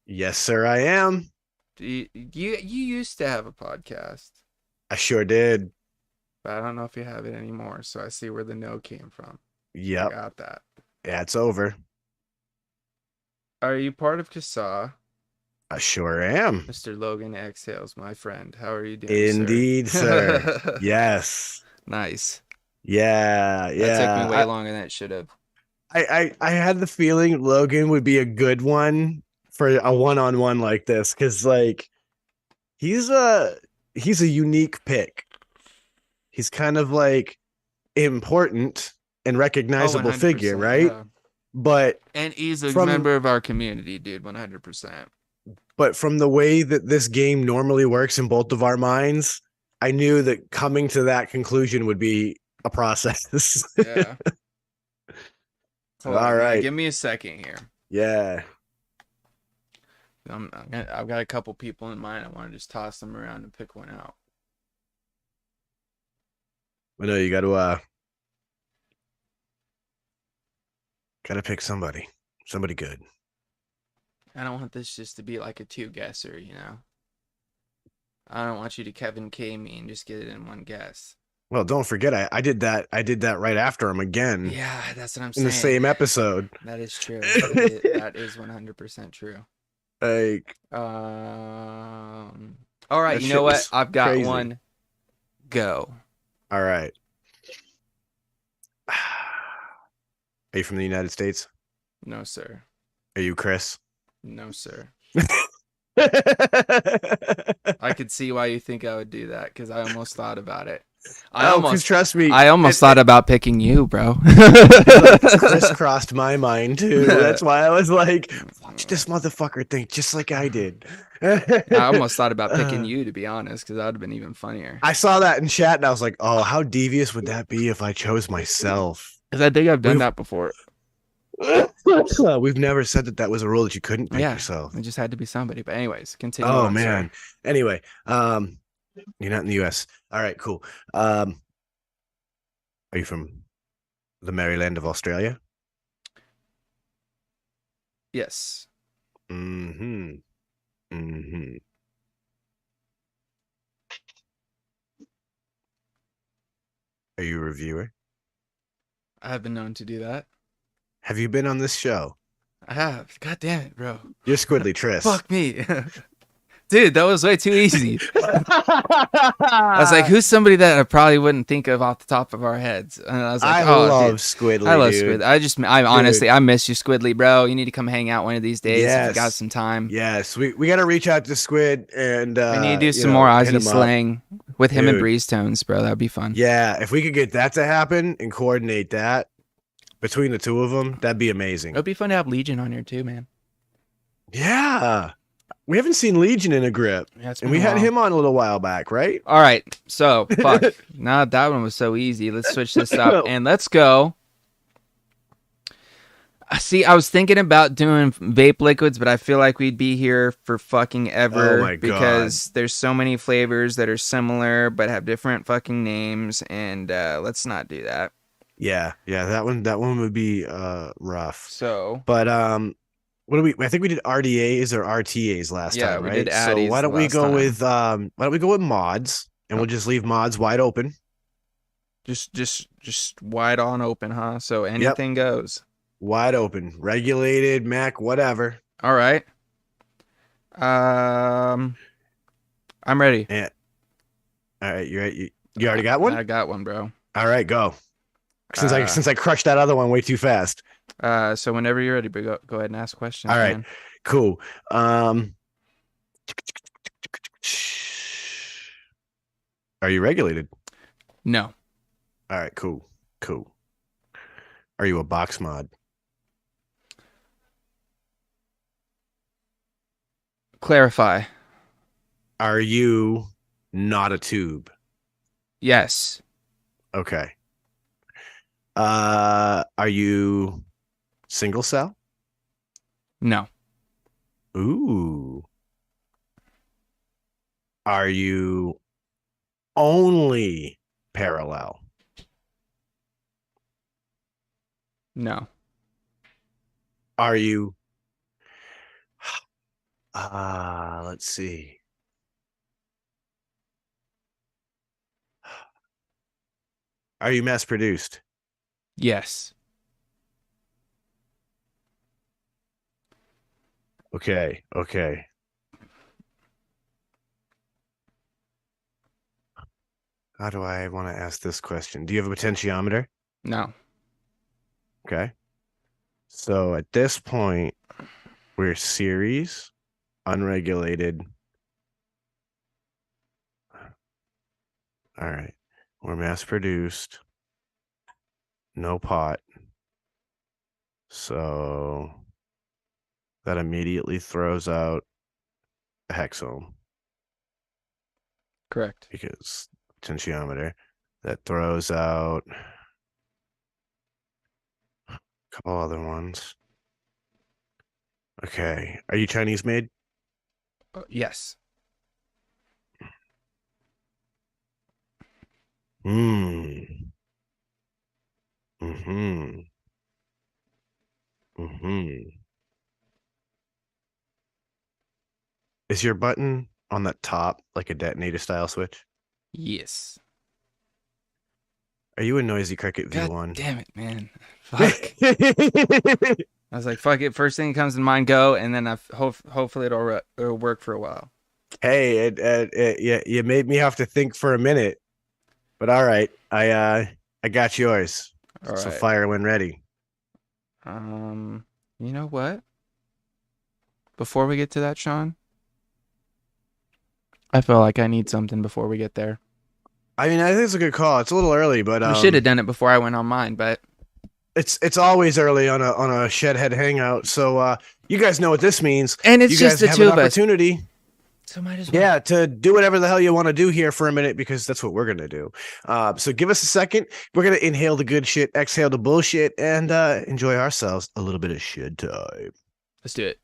Yes, sir, I am. You used to have a podcast, I sure did. but I don't know if you have it anymore, so I see where the no came from. I Yep. got that. Yeah, it's over. Are you part of CASA? I sure am. Mr. Logan Exhales, my friend. How are you doing, Indeed, sir. sir? Yes. Nice. Yeah, That took me yeah. way longer than it should have. I had the feeling Logan would be a good one for a one-on-one like this because like he's a unique pick. He's kind of like important and Oh, recognizable figure, 100%, right? yeah. But And he's a from member of our community, dude, 100%. from the way that this game normally works in both of our minds, I knew that coming to that conclusion would be a process. Yeah. Hold All on, right. give me a second here. Yeah. I've got a couple people in mind. I want to just toss them around and pick one out. I know you gotta pick somebody good. I don't want this just to be like a two-guesser, you know? I don't want you to Kevin K me and just get it in one guess. Well, don't forget, I did that. I did that right after him again Yeah, that's what I'm in the saying. same episode. That is true. That is 100% true. Like All right, that you know shit what? was I've got crazy. one. Go. All right. Are you from the United States? No, sir. Are you Chris? No, sir. I could see why you think I would do that because I almost thought about it. Oh, because trust me, I almost thought about picking you, bro. it crisscrossed my mind too. That's why I was like, watch this motherfucker think just like I did. I almost thought about picking you, to be honest, because that would have been even funnier. I saw that in chat and I was like, oh, how devious would that be if I chose myself? Because I think I've done that before. We've never said that was a rule that you couldn't pick yourself. It just had to be somebody. But anyways, continue. Oh on, man. sir. Anyway, you're not in the U.S. All right, cool. Are you from the Maryland of Australia? Yes. Mm-hmm. Mm-hmm. Are you a reviewer? I have been known to do that. Have you been on this show? I have. God damn it, bro. You're Squidly Triss. Fuck me. Dude, that was way too easy. I was like, who's somebody that I probably wouldn't think of off the top of our heads? And I was like, I love Squidly. I love Squidly. I honestly, I miss you, Squidly, bro. You need to come hang out one of these days if you got some time. Yes, we got to reach out to Squid and we need to do some more Aussie slang with him and Breeze Tones, bro. That'd be fun. Yeah, if we could get that to happen and coordinate that between the two of them, that'd be amazing. It'd be fun to have Legion on here too, man. Yeah. We haven't seen Legion in a grip. Yeah, and we had him on a little while back, right? All right. So, fuck. Now that one was so easy. Let's switch this up and let's go. See, I was thinking about doing vape liquids, but I feel like we'd be here for fucking ever. Oh my God. Because there's so many flavors that are similar but have different fucking names, and let's not do that. Yeah, that one would be rough. So, but what do we? I think we did RDAs or RTAs last time, right? We did Addies. So why don't we go with mods, and we'll just leave mods wide open. Just wide on open, huh? So anything goes. Wide open, regulated, Mac, whatever. All right. I'm ready. Yeah. All right, you ready? You already got one? I got one, bro. All right, go. Since I crushed that other one way too fast. So whenever you're ready, go ahead and ask questions. All right, man. Cool. Are you regulated? No. All right, cool. Are you a box mod? Clarify. Are you not a tube? Yes. Okay. Are you single cell? No. Ooh. Are you only parallel? No. Are you let's see. Are you mass produced? Yes. Okay. How do I want to ask this question? Do you have a potentiometer? No. Okay. So at this point, we're series, unregulated. All right. We're mass produced. No pot. So that immediately throws out a hexohm. Correct. Because potentiometer. That throws out a couple other ones. Okay. Are you Chinese made? Yes. Mm-hmm. Is your button on the top like a detonator style switch? Yes. Are you a Noisy Cricket God V1? damn it, man. Fuck. I was like, fuck it. First thing that comes to mind, go, and then hopefully it'll work for a while. Hey, you made me have to think for a minute, but all right, I got yours. All So right. fire when ready. You know what? Before we get to that, Sean, I feel like I need something before we get there. I mean, I think it's a good call. It's a little early, but We should have done it before I went on mine, but it's always early on a Shedhead hangout. So you guys know what this means. and it's you just guys the have two an of us. opportunity. So might as well. Yeah, to do whatever the hell you want to do here for a minute, because that's what we're gonna do. So give us a second. We're gonna inhale the good shit, exhale the bullshit, and enjoy ourselves a little bit of shed time. Let's do it.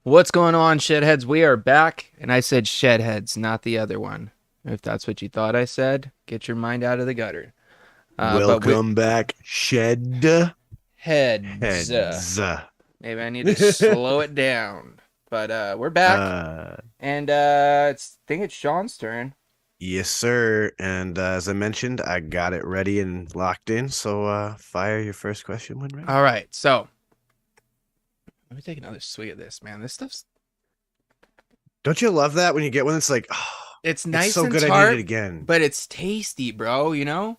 What's going on, Shedheads? We are back, and I said Shedheads, not the other one. If that's what you thought I said, get your mind out of the gutter. Welcome back, Shed Heads. Heads. Maybe I need to slow it down. But we're back, and I think it's Sean's turn. Yes, sir. And as I mentioned, I got it ready and locked in. So fire your first question when ready. All right, so let me take another swig of this, man. This stuff's Don't you love that when you get one that's like, oh, it's nice so and good tart, I need it again. but it's tasty, bro. You know?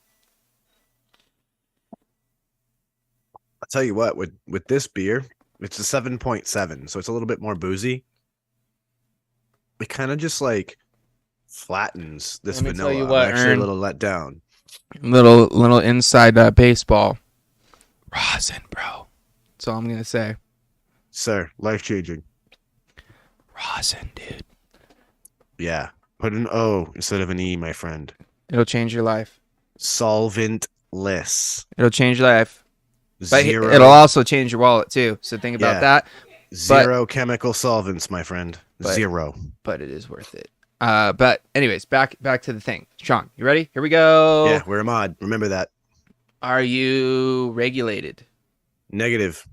I'll tell you what, with this beer, it's a 7.7, so it's a little bit more boozy. It kind of just like flattens this Let me vanilla. tell you what, I'm actually Ern. a little let down. Little inside baseball. Rosin, bro. That's all I'm gonna say. Sir, life changing. Rosin, dude. Yeah. Put an O instead of an E, my friend. It'll change your life. Solventless. It'll change your life. But Zero. it'll also change your wallet too. So think about that. Zero chemical solvents, my friend. Zero. But it is worth it. But anyways, back to the thing. Sean, you ready? Here we go. Yeah, we're a mod. Remember that. Are you regulated? Negative.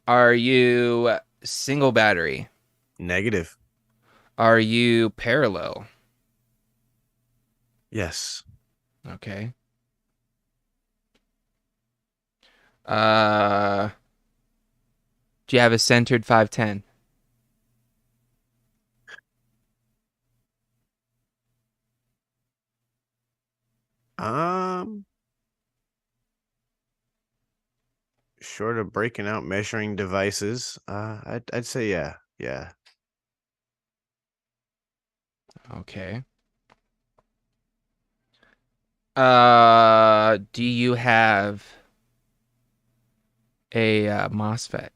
Are you single battery? Negative. Are you parallel? Yes. Okay. Do you have a centered 510? Short of breaking out measuring devices, I'd say yeah. Yeah. Okay. Do you have a MOSFET?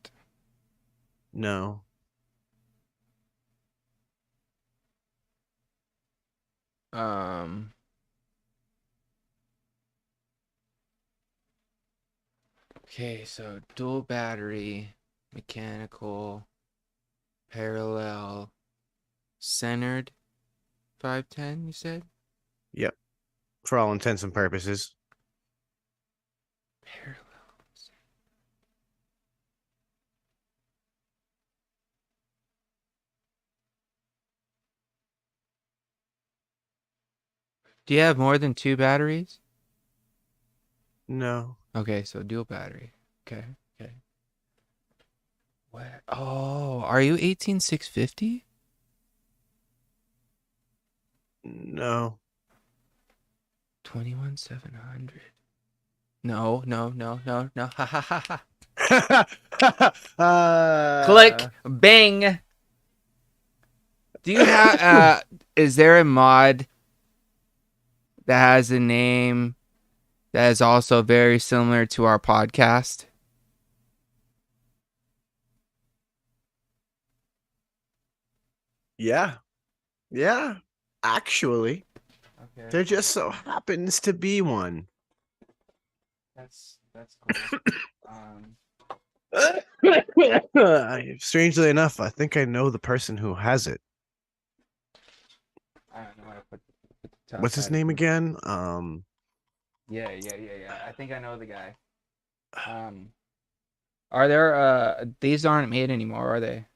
No. Okay, so dual battery, mechanical, parallel, centered 510, you said? Yep. For all intents and purposes. Parallel. Do you have more than 2 batteries? No. Okay, so dual battery. Okay. What? Oh, are you 18650? No. 21700. No. Ha ha ha ha. Click. Bang. Do you have is there a mod that has a name that is also very similar to our podcast? Yeah. Actually, Okay. there just so happens to be one. That's cool. Strangely enough, I think I know the person who has it. I don't know how to put the top What's his side name of it. again? Yeah. I think I know the guy. Are there these aren't made anymore, are they?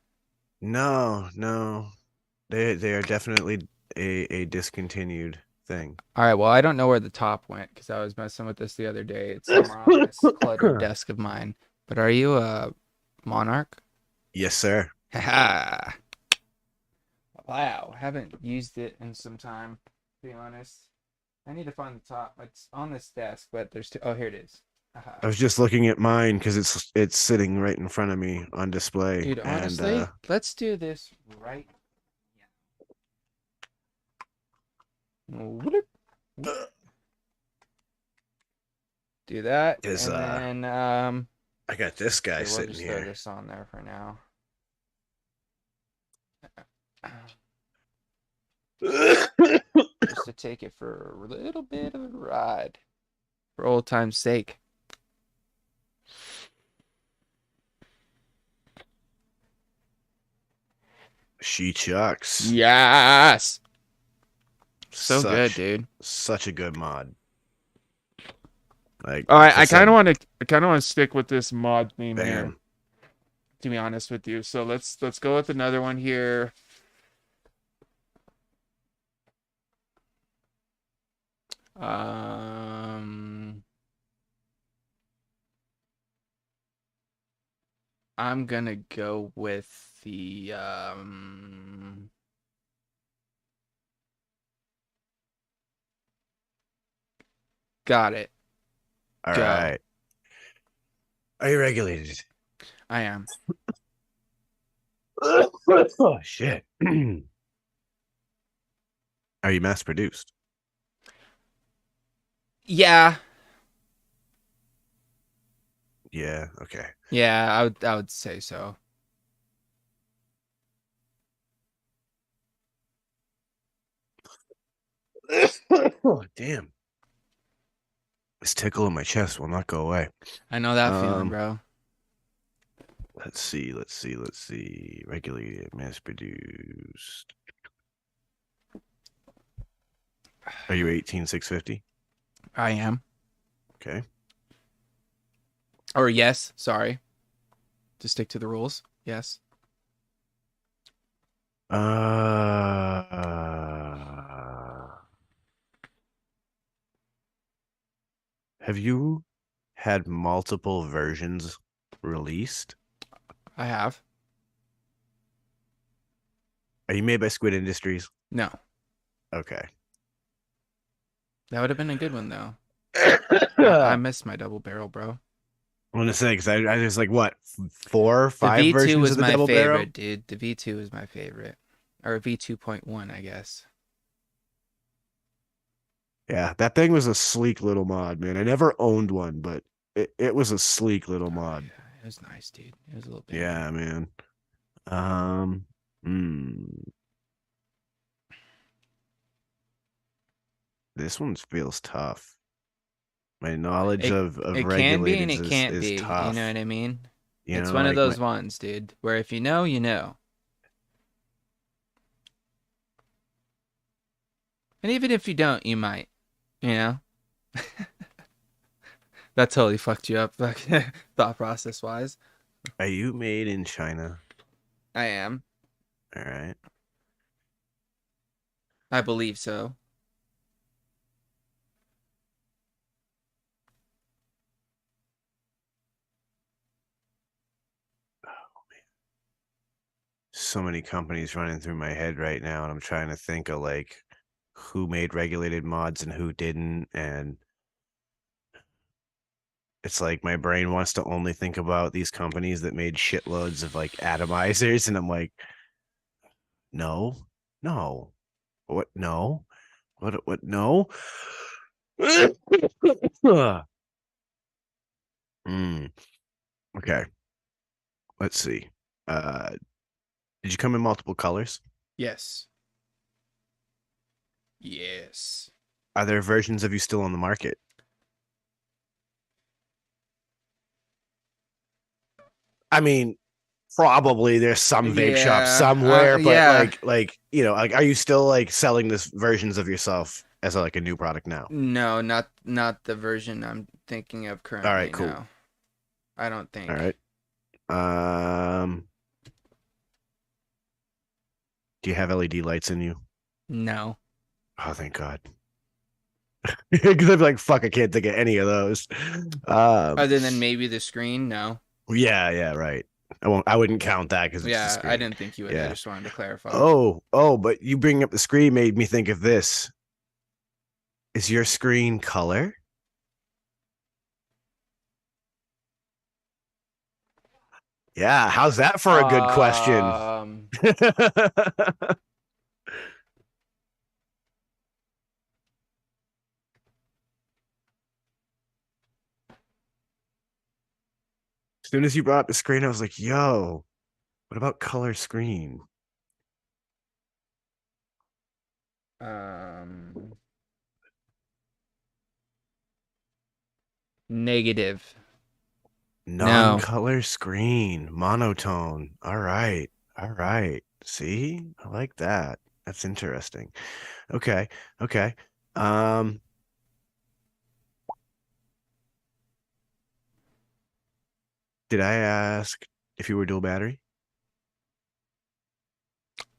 No. They are definitely a discontinued thing. All right, well, I don't know where the top went because I was messing with this the other day. It's somewhere on this cluttered desk of mine. But are you a Monarch? Yes, sir. Haha. Wow, haven't used it in some time, to be honest. I need to find the top. It's on this desk, but there's two. Oh, here it is. I was just looking at mine because it's sitting right in front of me on display. Dude, honestly, let's do this right now. Do that, and then I got this guy we'll sitting just here. throw this on there for now. Just to take it for a little bit of a ride, for old time's sake. She chucks. Yes. So good, Such dude. such a good mod. Like All right, I said, I kind of want to stick with this mod theme here, bam. to be honest with you. So let's go with another one here. Um, I'm gonna go with the got it. All Go. right. Are you regulated? I am. Oh shit. Are you mass produced? Yeah. Yeah, okay. Yeah, I would say so. Oh, damn. This tickle in my chest will not go away. I know that feeling, Um, bro. let's see. Regulated, mass produced. Are you 18650? I am. Okay. Or yes, sorry. To stick to the rules. Yes. Have you had multiple versions released? I have. Are you made by Squid Industries? No. Okay. That would have been a good one though. I I'm missed my double barrel, bro. gonna say because I there's like what four, The five V2 versions was of the my double barrel. favorite, dude. The V2 was my favorite. Or V2.1, I guess. Yeah, that thing was a sleek little mod, man. I never owned one, but it was a sleek little Oh, mod. yeah, it was nice, dude. It was a little banger. Yeah, man. Um, hmm. This one feels tough. My knowledge It of it can be and regulateds it can't is be. You know tough. what I mean? You It's know, one of like my those ones, dude, where if you know, you know. And even if you don't, you might. You know? That totally fucked you up, like thought process wise. are you made in China? I am. All right. I believe so. So many companies running through my head right now, and I'm trying to think of like who made regulated mods and who didn't, and it's like my brain wants to only think about these companies that made shitloads of like atomizers, and I'm like, no, no, what, no, what, no. Mm, okay, let's see. Uh, did you come in multiple colors? Yes. Yes. Are there versions of you still on the market? I mean, probably there's some vape shop Yeah. somewhere, but Yeah. like like, are you still like selling this versions of yourself as like a new product now? No, not the version I'm thinking of All right, currently. cool. No, I don't All think. right. Um, do you have LED lights in you? No. Oh, thank God. Because I'd be like, fuck, I can't think of any of those. Um, Other than maybe the screen, no. yeah, right. I wouldn't count that because it's the Yeah, I screen. didn't think you would. I Yeah. just wanted to clarify. Oh, but you bringing up the screen made me think of this. Is your screen color? Yeah, how's that for a good question? Um, As soon as you brought up the screen, I was like, yo, what about color screen? um, negative. No. Non-color screen, monotone. All right. All right. See, I like that. That's interesting. Okay, okay. Um, did I ask if you were dual battery?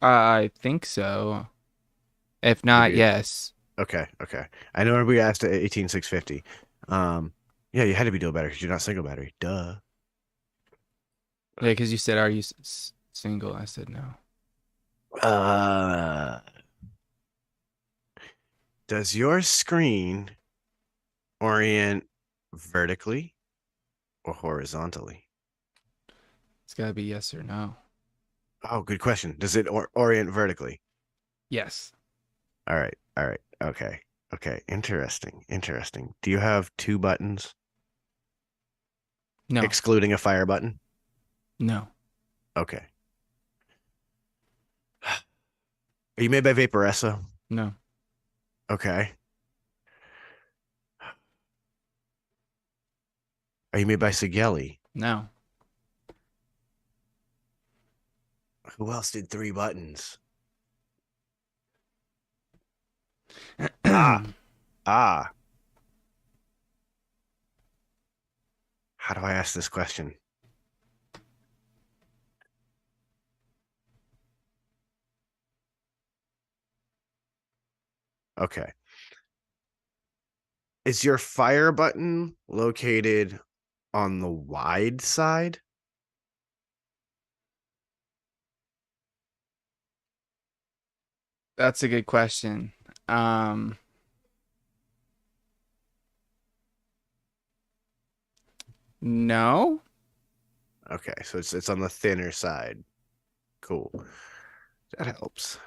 I think so. If not, Maybe. yes. Okay, okay. I know we asked at 18650. Yeah, you had to be dual battery because you're not single battery. Duh. Yeah, because you said, "Are you single?" I said no. Uh, does your screen orient vertically or horizontally? It's gotta be yes or no. Oh, good question. Does it orient vertically? Yes. All right, all right. Okay, okay. Interesting, interesting. Do you have two buttons, No. excluding a fire button? No. Okay. Are you made by Vaporessa? No. Okay. Are you made by Sigelli? No. Who else did three buttons? Ah, ah. How do I ask this question? Okay. Is your fire button located on the wide side? That's a good question. Um, no. Okay, so it's on the thinner side. Cool. That helps.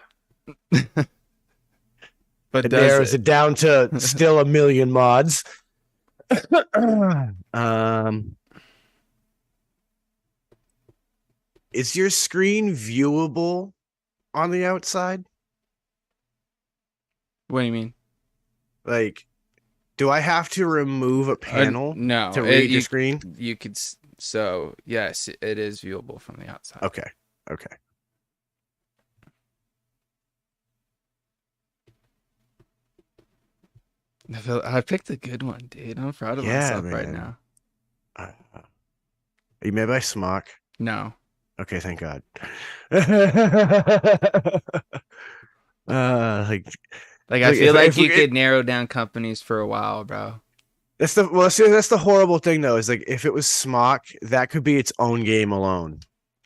But It does narrows it? it down to still a million mods. um, is your screen viewable on the outside? What do you mean? Like, do I have to remove a panel No. to read your screen? You could. So yes, it is viewable from the outside. Okay. Okay. I picked a good one, dude. I'm proud of Yeah, myself right man. now. Are you made by Smock? No. Okay, thank God. Like, Like I like feel like if you it, could narrow down companies for a while, bro. that's the well, see, that's the horrible thing though. Is like if it was Smock, that could be its own game alone.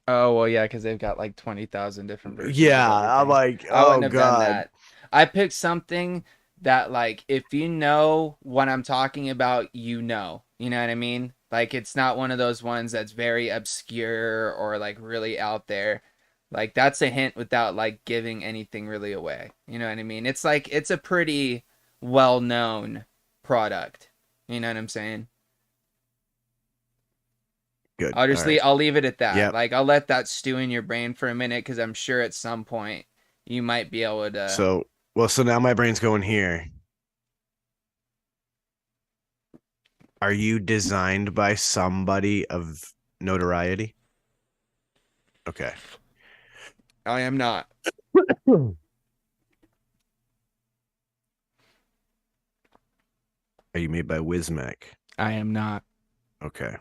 Oh well, yeah, because they've got like 20,000 different versions of Yeah, I'm everything. like, I oh wouldn't have done God, that. I picked something that, like, if you know what I'm talking about, you know. You know what I mean? Like, it's not one of those ones that's very obscure or like really out there. Like, that's a hint without like giving anything really away. You know what I mean? It's like it's a pretty well-known product. You know what I'm saying? good. All right. I'll leave it at that. Yep. Like I'll let that stew in your brain for a minute because I'm sure at some point you might be able to. So well, so now my brain's going here. Are you designed by somebody of notoriety? Okay. I am not. Hmm. Are you made by Wismac? I am not. Okay.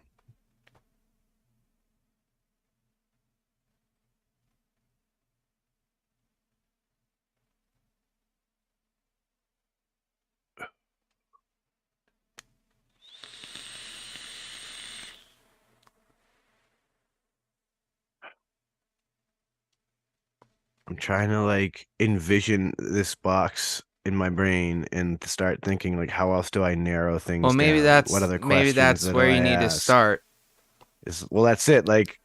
I'm trying to like envision this box in my brain and start thinking like how else do I narrow Well, things down? What other maybe questions that's do where I you need to ask? start. Is well that's it. Like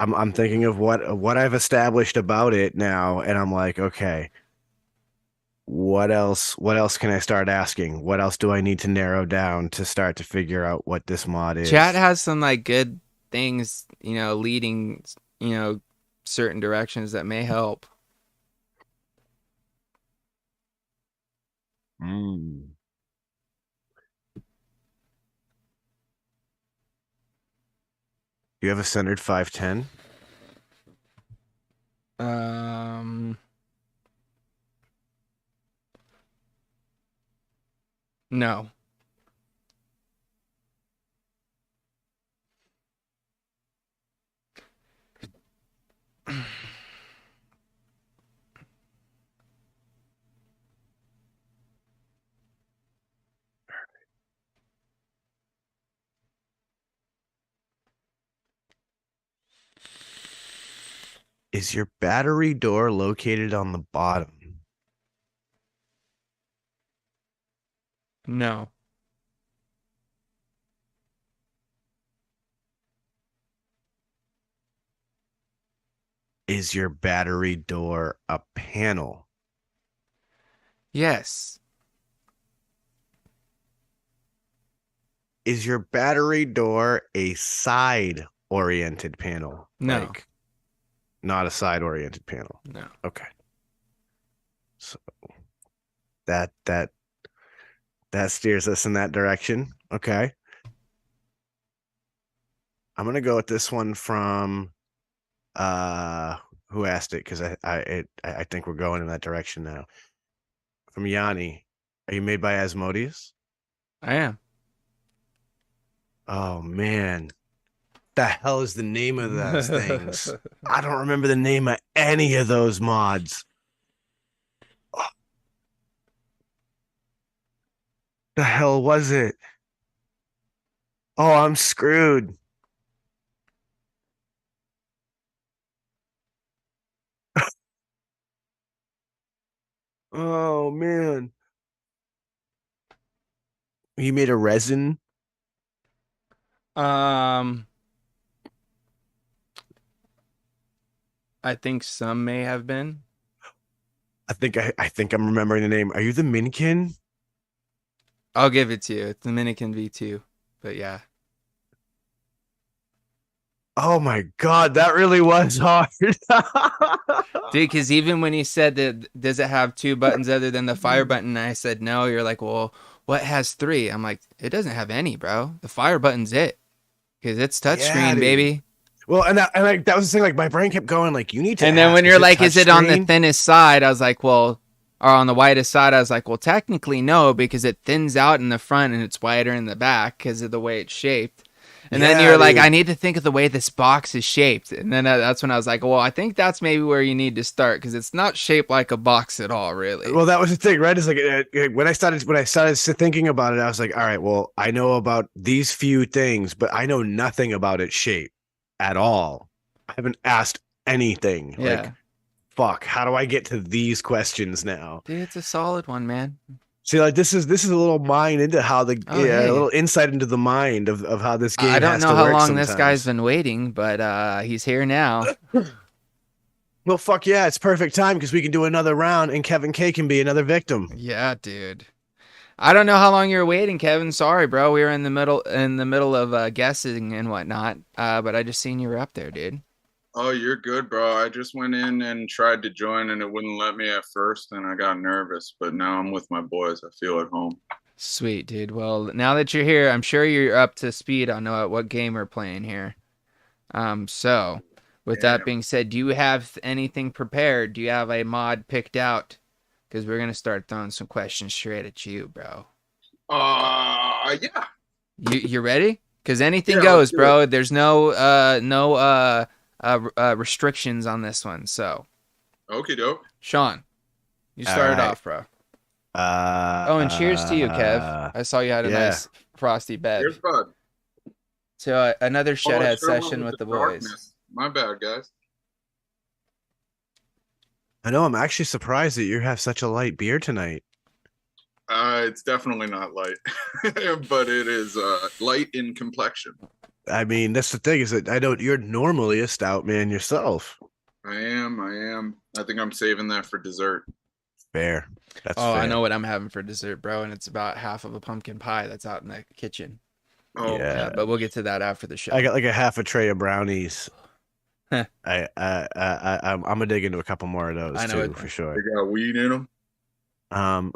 I'm thinking of what I've established about it now and I'm like, okay, what else can I start asking? What else do I need to narrow down to start to figure out what this mod Chat is? has some like good things, leading, you know, certain directions that may help. Mm. Do you have a centered 510? Um, no. Is your battery door located on the bottom? No. Is your battery door a panel? Yes. Is your battery door a side-oriented panel? No. Like, not a side-oriented panel. No. Okay. So that steers us in that direction. Okay. I'm gonna go with this one from who asked it, because I think we're going in that direction now. From Yanni. Are you made by Asmodeus? I am. Oh man. The hell is the name of those things? I don't remember the name of any of those mods. Oh, the hell was it? Oh, I'm screwed. Oh man. You made a resin? Um, I think some may have been. I think I'm remembering the name. Are you the Minkin? I'll give it to you. It's the Dominican V2. But yeah. Oh my god, that really was hard. Dude, because even when you said that, does it have two buttons other than the fire button? And I said no. You're like, well, what has three? I'm like, it doesn't have any, bro. The fire button's it. Because it's touchscreen, dude. baby. Well, and that was the thing. Like, my brain kept going, like, you need to. And then ask, when you're like, is it on the touchscreen? thinnest side? I was like, well, or on the widest side? I was like, well, technically no, because it thins out in the front and it's wider in the back because of the way it's shaped. And then Yeah, you're like, dude. I need to think of the way this box is shaped. And then that's when I was like, well, I think that's maybe where you need to start because it's not shaped like a box at all, really. Well, that was the thing, right? Is like when I started thinking about it, I was like, all right, well, I know about these few things, but I know nothing about its shape at all. I haven't asked anything. Yeah. Like, fuck, how do I get to these questions now? Dude, it's a solid one, man. See, like, this is a little mind into how hey. a little insight into the mind of how this game. I don't has know to how work long sometimes. this guy's been waiting, but he's here now. Well, fuck yeah, it's perfect time because we can do another round and Kevin K can be another victim. Yeah, dude. I don't know how long you're waiting, Kevin. Sorry, bro. We were in the middle of guessing and whatnot. But I just seen you were up there, dude. Oh, you're good, bro. I just went in and tried to join and it wouldn't let me at first and I got nervous, but now I'm with my boys. I feel at home. Sweet, dude. Well, now that you're here, I'm sure you're up to speed on what game we're playing here. So with that being said, do you have anything prepared? Do you have a mod picked out? Because we're gonna start throwing some questions straight at you, bro. Yeah. You ready? Because anything goes, bro. There's no restrictions on this one. So, okie doke. Sean, you started off, bro. Oh, and cheers to you, Kev. I saw you had a nice frosty bed. Cheers, bud. So another Shedhead session with the boys. Darkness. My bad, guys. I know. I'm actually surprised that you have such a light beer tonight. It's definitely not light, but it is light in complexion. I mean, that's the thing is that I don't. You're normally a stout man yourself. I am. I think I'm saving that for dessert. Fair. That's fair. fair. I know what I'm having for dessert, bro, and it's about half of a pumpkin pie that's out in the kitchen. Oh yeah, but we'll get to that after the show. I got like a half a tray of brownies. I'm gonna dig into a couple more of those too, for sure. They got weed in them. I'm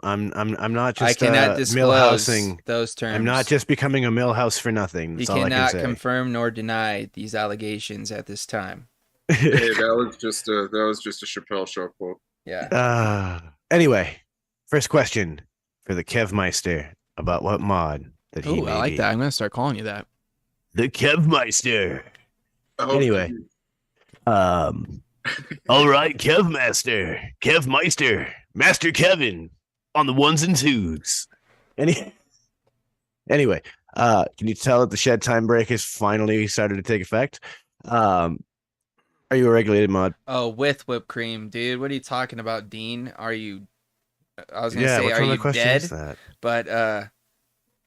not just I cannot disclose those terms. I'm not just becoming a millhouse for nothing. You cannot confirm nor deny these allegations at this time. Hey, that was just a Chappelle show quote. Yeah. Anyway, first question for the Kevmeister about what mod that he Oh, I may like be. that. I'm gonna start calling you that. The Kevmeister. Oh, Anyway, all right, Kevmeister, Master Kevin on the ones and twos. Anyway, can you tell that the shed time break has finally started to take effect? Are you a regulated mod? Oh, with whipped cream, dude. What are you talking about, Dean? Are you? I was gonna Yeah, say, what are kind you of question is dead? that? But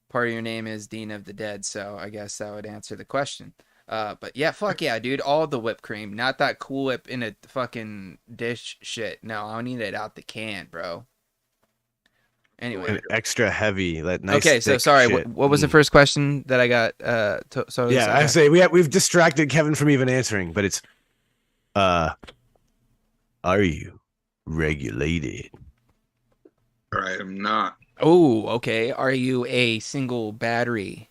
part of your name is Dean of the Dead, so I guess that would answer the question. But yeah, fuck yeah, dude. All the whipped cream, not that Cool Whip in a fucking dish shit. No, I need it out the can, bro. Anyway, An extra heavy, that nice. okay. So thick sorry. shit. What was the first question that I got? So Yeah, I say we've distracted Kevin from even answering, but it's are you regulated? I am not. Oh, okay. Are you a single battery?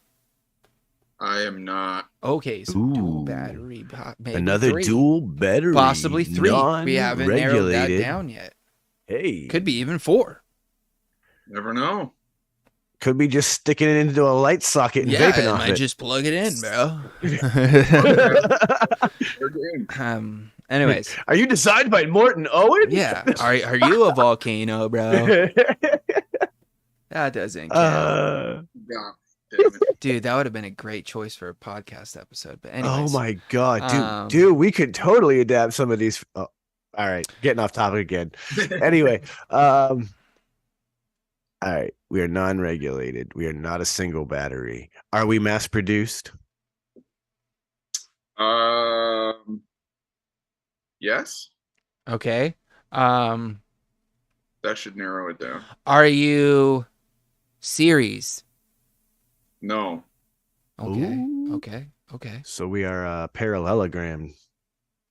I am not. Okay, so dual Ooh, battery, maybe another three, dual battery, possibly three. We haven't narrowed that non-regulated. down yet. Hey, Could be even four. Never know. could be just sticking it into a light socket and Yeah, vaping I off might it. just plug it in, bro. Fair game. Anyways, Are you designed by Morton Owen? yeah. Are you a volcano, bro? That doesn't count. God damn it. Dude, that would have been a great choice for a podcast episode. But Oh anyways, my god, dude, we could totally adapt some of these. Oh, all right, getting off topic again. Anyway, all right, we are non-regulated. We are not a single battery. Are we mass produced? Yes, okay. that should narrow it down. Are you series? No. Okay. Ooh. Okay. So we are parallelogram.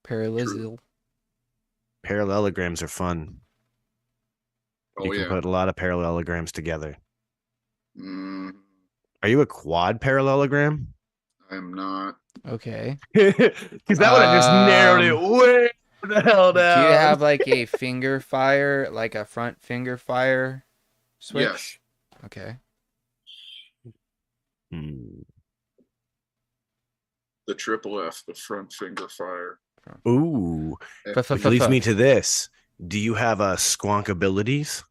Parallel. Parallelograms are fun. Oh You can yeah. put a lot of parallelograms together. Mm, Are you a quad parallelogram? I am not. Okay. Because that would have just narrowed it way the hell down. Do you have like a finger fire, like a front finger fire switch? Yes. Okay. The triple F, the front finger fire. Ooh, F- which leads me to this. Do you have squonk abilities?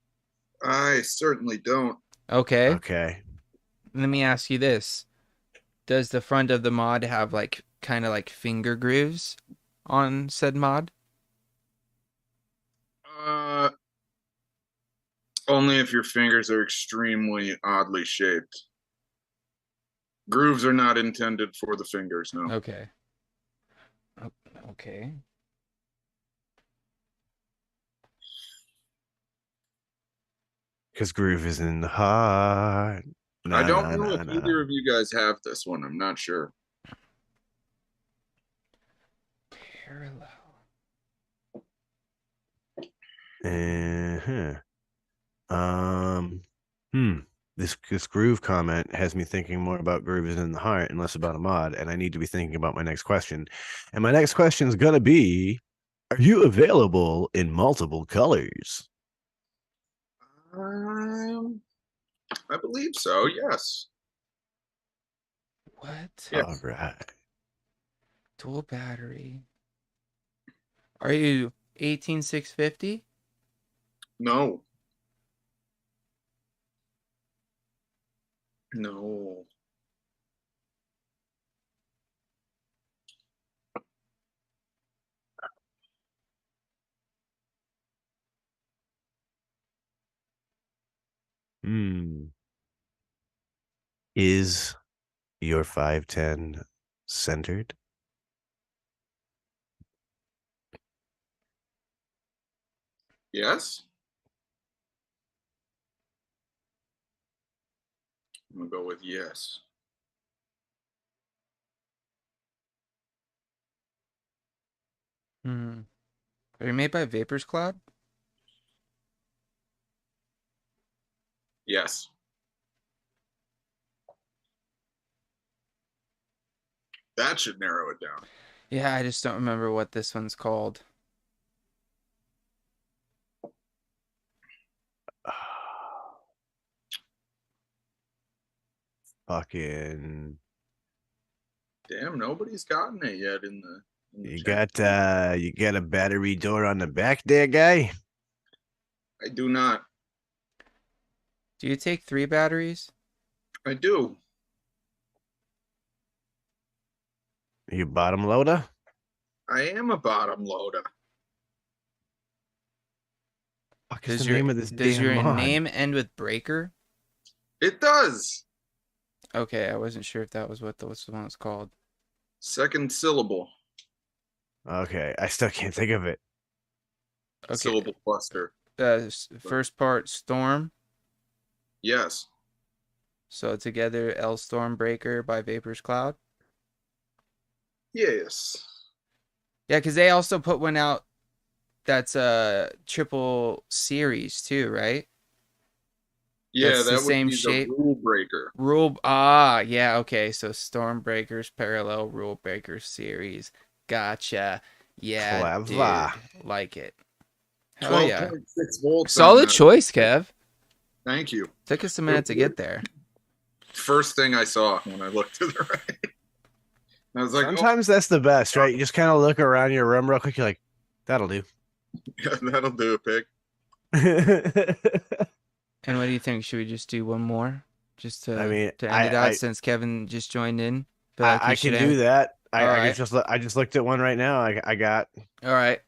I certainly don't. Okay. Okay. Let me ask you this. Does the front of the mod have like kind of like finger grooves on said mod? Only if your fingers are extremely oddly shaped. Grooves are not intended for the fingers, no. Okay. Okay. Because groove is in the heart. I don't know if either of you guys have this one. I'm not sure. Parallel. This groove comment has me thinking more about grooves in the heart and less about a mod, and I need to be thinking about my next question. And my next question is gonna be: are you available in multiple colors? I believe so. Yes. What? Yes. All right. Dual battery. Are you 18650? No. No. Is your 510 centered? Yes. I'm gonna go with yes. Are you made by Vapors Cloud? Yes. That should narrow it down. Yeah, I just don't remember what this one's called. Fucking. Damn, nobody's gotten it yet in the You chat. got a battery door on the back there, guy? I do not. Do you take 3 batteries? I do. You bottom loader? I am a bottom loader. Fuck is the name of this does damn your mod? name end with breaker? It does. Okay, I wasn't sure if that was what the one was called. Second syllable. Okay, I still can't think of it. Okay. Syllable cluster. First part storm. Yes. So together, L Storm Breaker by Vapors Cloud. Yes. Yeah, because they also put one out that's a triple series too, right? Yeah, That's the that would same be shape. the rule breaker. Yeah, okay. So Storm Breakers Parallel Rule Breakers series. Gotcha. Yeah, Clever. dude. Like it. Hell yeah. 12.6 volts. Solid choice, Kev. Thank you. Took us a minute to get there. First thing I saw when I looked to the right. I was like, Sometimes that's the best, right? You just kind of look around your room real quick. You're like, that'll do. yeah, that'll do it, pig. And what do you think? Should we just do one more? Just to, I mean, to end it out since Kevin just joined in? I can do that. I right. just looked at one right now. I got. All right.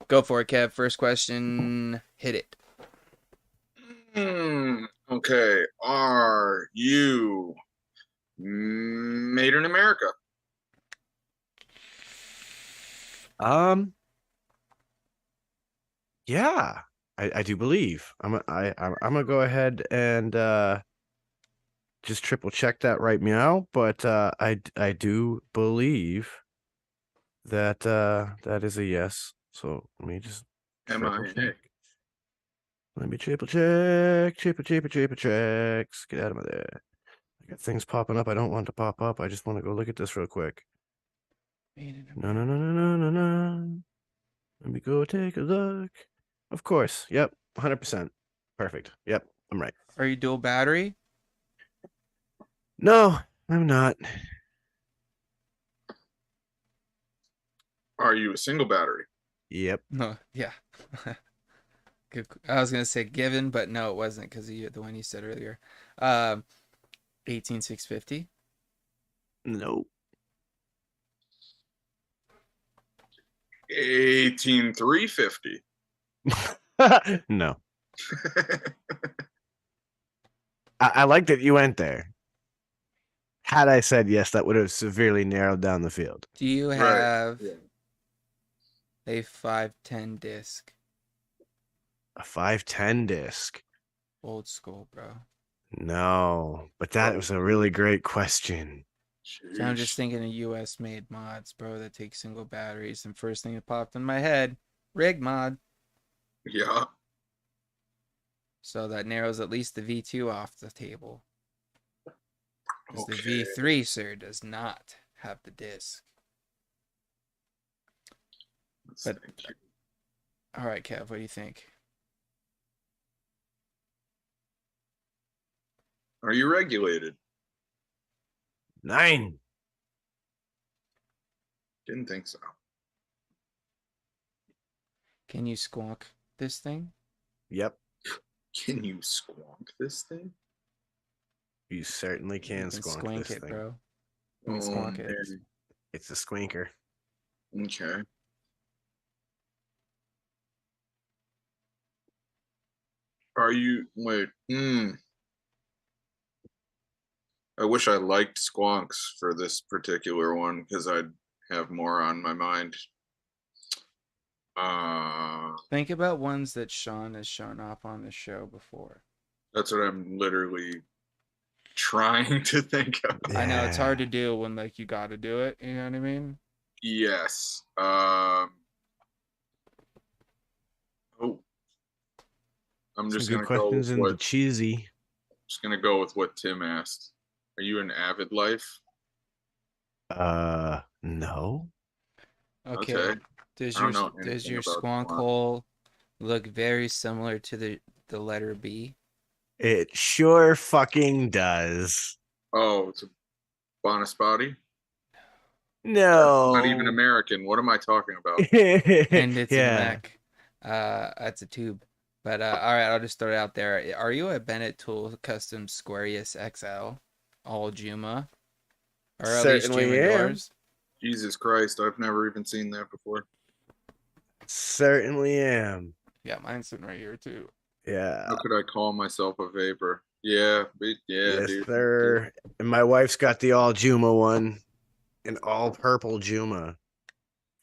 Go for it, Kev. First question. Hit it. Okay. Are you made in America? Yeah, I do believe. I'm gonna go ahead and just triple check that right meow, but I do believe that that is a yes. So let me just triple check. Let me triple check. Checks. Get out of there. I got things popping up I don't want to pop up. I just want to go look at this real quick. No. Let me go take a look. Of course. Yep. 100%. Perfect. Yep. I'm right. Are you dual battery? No, I'm not. Are you a single battery? Yep. No. Yeah. Good. I was gonna say given, but no, it wasn't because of the one you said earlier. 18650. Nope. 18350. No. I like that you went there. Had I said yes, that would have severely narrowed down the field. Do you have a 510 disc? A 510 disc. Old school, bro. No, but that was a really great question. So I'm just thinking of US made mods, bro, that take single batteries. And first thing that popped in my head, rig mod. Yeah. So that narrows at least the V2 off the table. Because Okay. the V3, sir, does not have the disc. But, all right, Kev, what do you think? Are you regulated? 9. Didn't think so. Can you squonk this thing? Yep. Can you squonk this thing? You certainly can squonk this it, thing. bro. You can squonk it. It's a squinker. Okay. Are you wait? I wish I liked squonks for this particular one because I'd have more on my mind. Think about ones that Sean has shown off on the show before. That's what I'm literally trying to think of. I know it's hard to do when like you got to do it. You know what I mean? Yes. I'm just gonna go with what cheesy. Just gonna go with what Tim asked. Are you an Avid Life? No. Okay. Okay. Does I your don't know anything about squonk squonk. hole look very similar to the letter B? It sure fucking does. Oh, it's a Bonaspati? Not even No. American. What am I talking about? And it's a Yeah. mech. That's a tube. But all right, I'll just throw it out there. Are you a Bennett Tool Custom Squarius XL, all Juma, or at least Certainly Juma am. doors? Jesus Christ, I've never even seen that before. Certainly am. Yeah, mine's sitting right here too. Yeah. How could I call myself a vapor? Yeah, Yes, dude. sir. And my wife's got the all Juma one, an all purple Juma.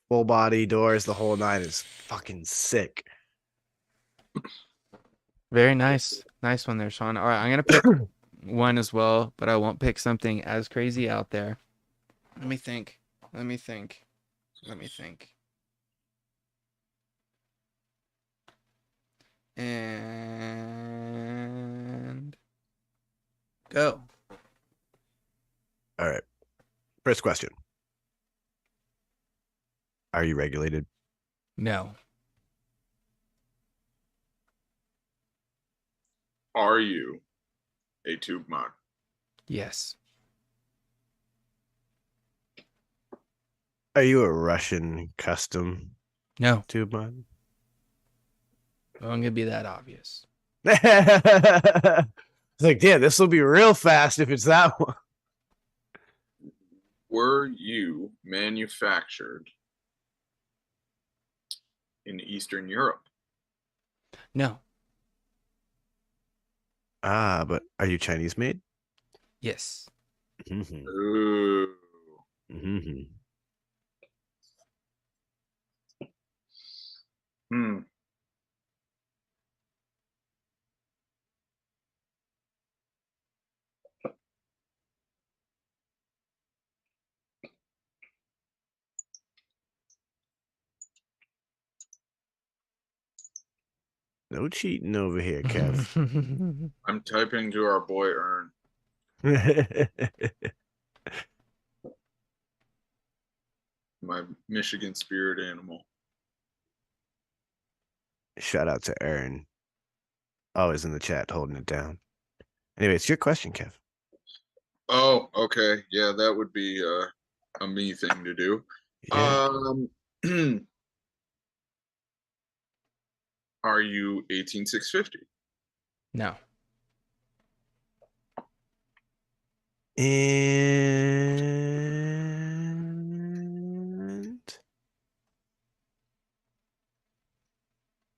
Full body doors, the whole nine is fucking sick. Very nice. Nice one there, Sean. All right, I'm going to pick one as well, but I won't pick something as crazy out there. Let me think. And go. All right. First question. Are you regulated? No. Are you a tube mod? Yes. Are you a Russian custom No. tube mod? I'm going to be that obvious. It's like, damn, this will be real fast if it's that one. Were you manufactured in Eastern Europe? No. But are you Chinese made? Yes. Mm-hmm. Ooh. Mm-hmm. Hmm. No cheating over here, Kev. I'm typing to our boy Ern. My Michigan spirit animal. Shout out to Aaron. Always in the chat holding it down. Anyway, it's your question, Kev. Oh, okay. Yeah, that would be a me thing to do. Yeah. Are you 18650? No. And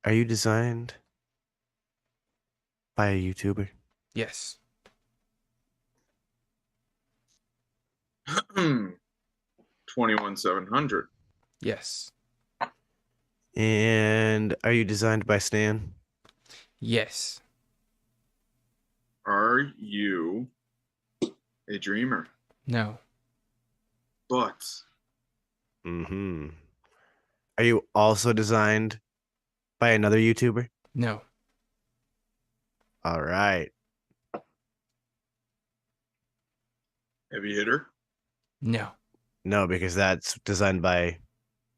are you designed by a YouTuber? Yes. 21700. Yes. And are you designed by Stan? Yes. Are you a dreamer? No. But Mm-hmm. Are you also designed by another YouTuber? No. All right. heavy hitter? No. No, because that's designed by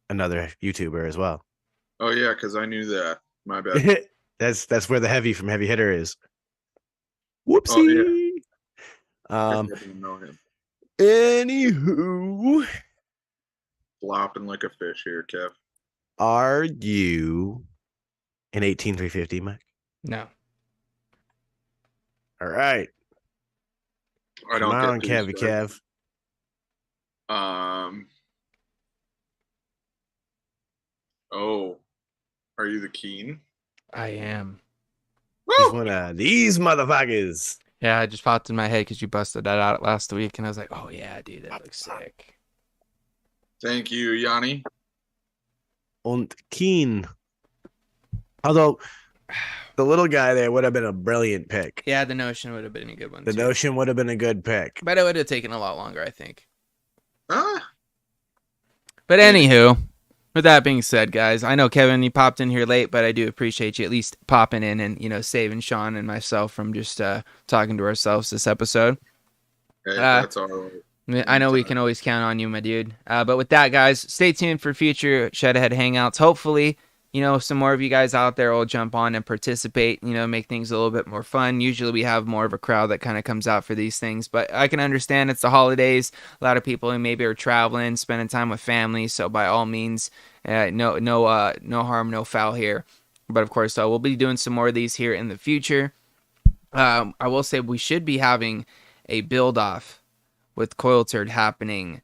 another YouTuber as well. Oh yeah, because I knew that. My bad. That's where the heavy from Heavy Hitter is. Oh yeah. Whoopsie. I didn't know him. Anywho, Flopping like a fish here, Kev. are you an 18350, Mike? No. I All right. don't Come on, get Kevy Kev. Oh, are you the Keen? I am. He's one of these motherfuckers. Yeah, it just popped in my head because you busted that out last week, and I was like, "Oh yeah, dude, that looks sick." Thank you, Yanni. Und Keen. Although the little guy there would have been a brilliant pick. Yeah, the Notion would have been a good one. The too. Notion would have been a good pick. But it would have taken a lot longer, I think. Ah, But anywho, with that being said, guys, I know Kevin, you popped in here late, but I do appreciate you at least popping in and saving Sean and myself from just talking to ourselves this episode. hey, that's all right. I know we can always count on you, my dude. But with that, guys, stay tuned for future Shedhead Hangouts. Hopefully, some more of you guys out there will jump on and participate, make things a little bit more fun. Usually we have more of a crowd that kind of comes out for these things, but I can understand it's the holidays. A lot of people who maybe are traveling, spending time with family. So by all means, no harm, no foul here. But of course, we'll be doing some more of these here in the future. I will say we should be having a build-off with Coil Turd happening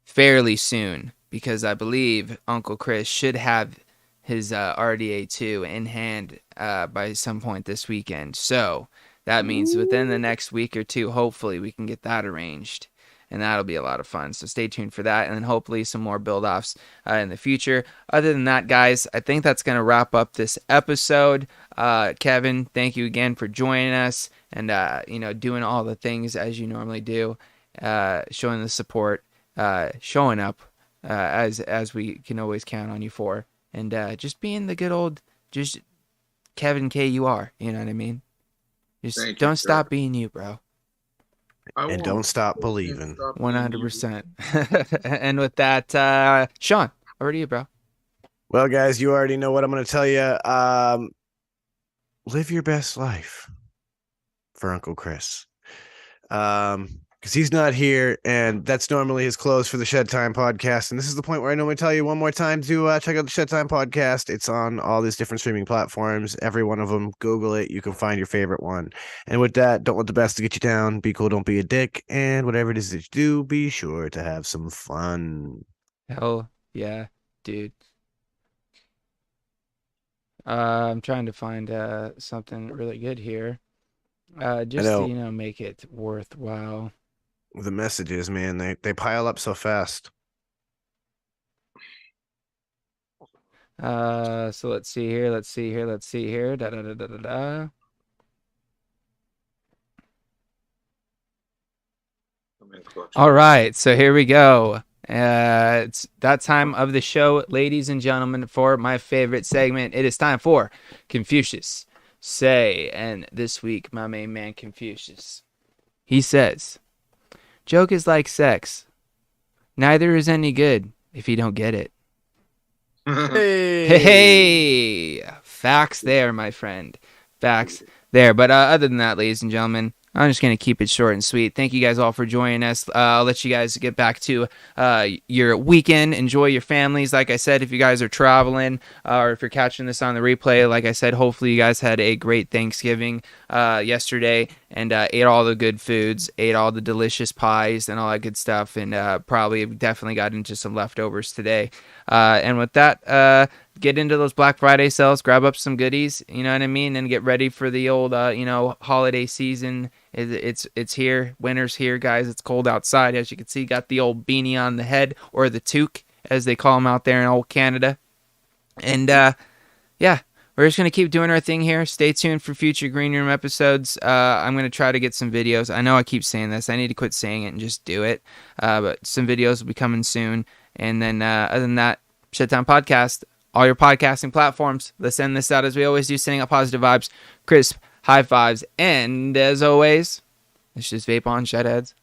fairly soon, because I believe Uncle Chris should have his RDA2 in hand by some point this weekend. So that means within the next week or two, hopefully we can get that arranged. And that'll be a lot of fun. So stay tuned for that. And then hopefully some more build-offs in the future. Other than that, guys, I think that's going to wrap up this episode. Kevin, thank you again for joining us and, doing all the things as you normally do. Showing the support, showing up as we can always count on you for. And just being the good old, just Kevin K you are. You know what I mean? Just don't stop being you, bro. And don't stop believing. 100%. And with that, Sean, over to you, bro. Well, guys, you already know what I'm going to tell you. Live your best life for Uncle Chris. Because he's not here, and that's normally his close for the Shed Time podcast. And this is the point where I normally tell you one more time to check out the Shed Time podcast. It's on all these different streaming platforms, every one of them. Google it. You can find your favorite one. And with that, don't let the best to get you down. Be cool. Don't be a dick. And whatever it is that you do, be sure to have some fun. Hell yeah, dude. I'm trying to find something really good here. Just to, make it worthwhile. The messages, man, they pile up so fast. So let's see here. Da da da da da da. All right, so here we go. It's that time of the show, ladies and gentlemen, for my favorite segment. It is time for Confucius Say. And this week, my main man, Confucius, he says, joke is like sex. Neither is any good if you don't get it. Hey, facts there, my friend. Facts there. But other than that, ladies and gentlemen, I'm just going to keep it short and sweet. Thank you guys all for joining us. I'll let you guys get back to your weekend. Enjoy your families. Like I said, if you guys are traveling or if you're catching this on the replay, like I said, hopefully you guys had a great Thanksgiving yesterday and ate all the good foods, ate all the delicious pies and all that good stuff, and probably definitely got into some leftovers today. And with that, get into those Black Friday sales, grab up some goodies, you know what I mean, and get ready for the old, holiday season. It's here. Winter's here, guys. It's cold outside. As you can see, got the old beanie on the head, or the toque, as they call them out there in old Canada. And, yeah, we're just going to keep doing our thing here. Stay tuned for future Green Room episodes. I'm going to try to get some videos. I know I keep saying this. I need to quit saying it and just do it. But some videos will be coming soon. And then, other than that, Shed Time Podcast, all your podcasting platforms. Let's end this out as we always do, sending out positive vibes, crisp high fives, and as always, let's just vape on, Shedheads.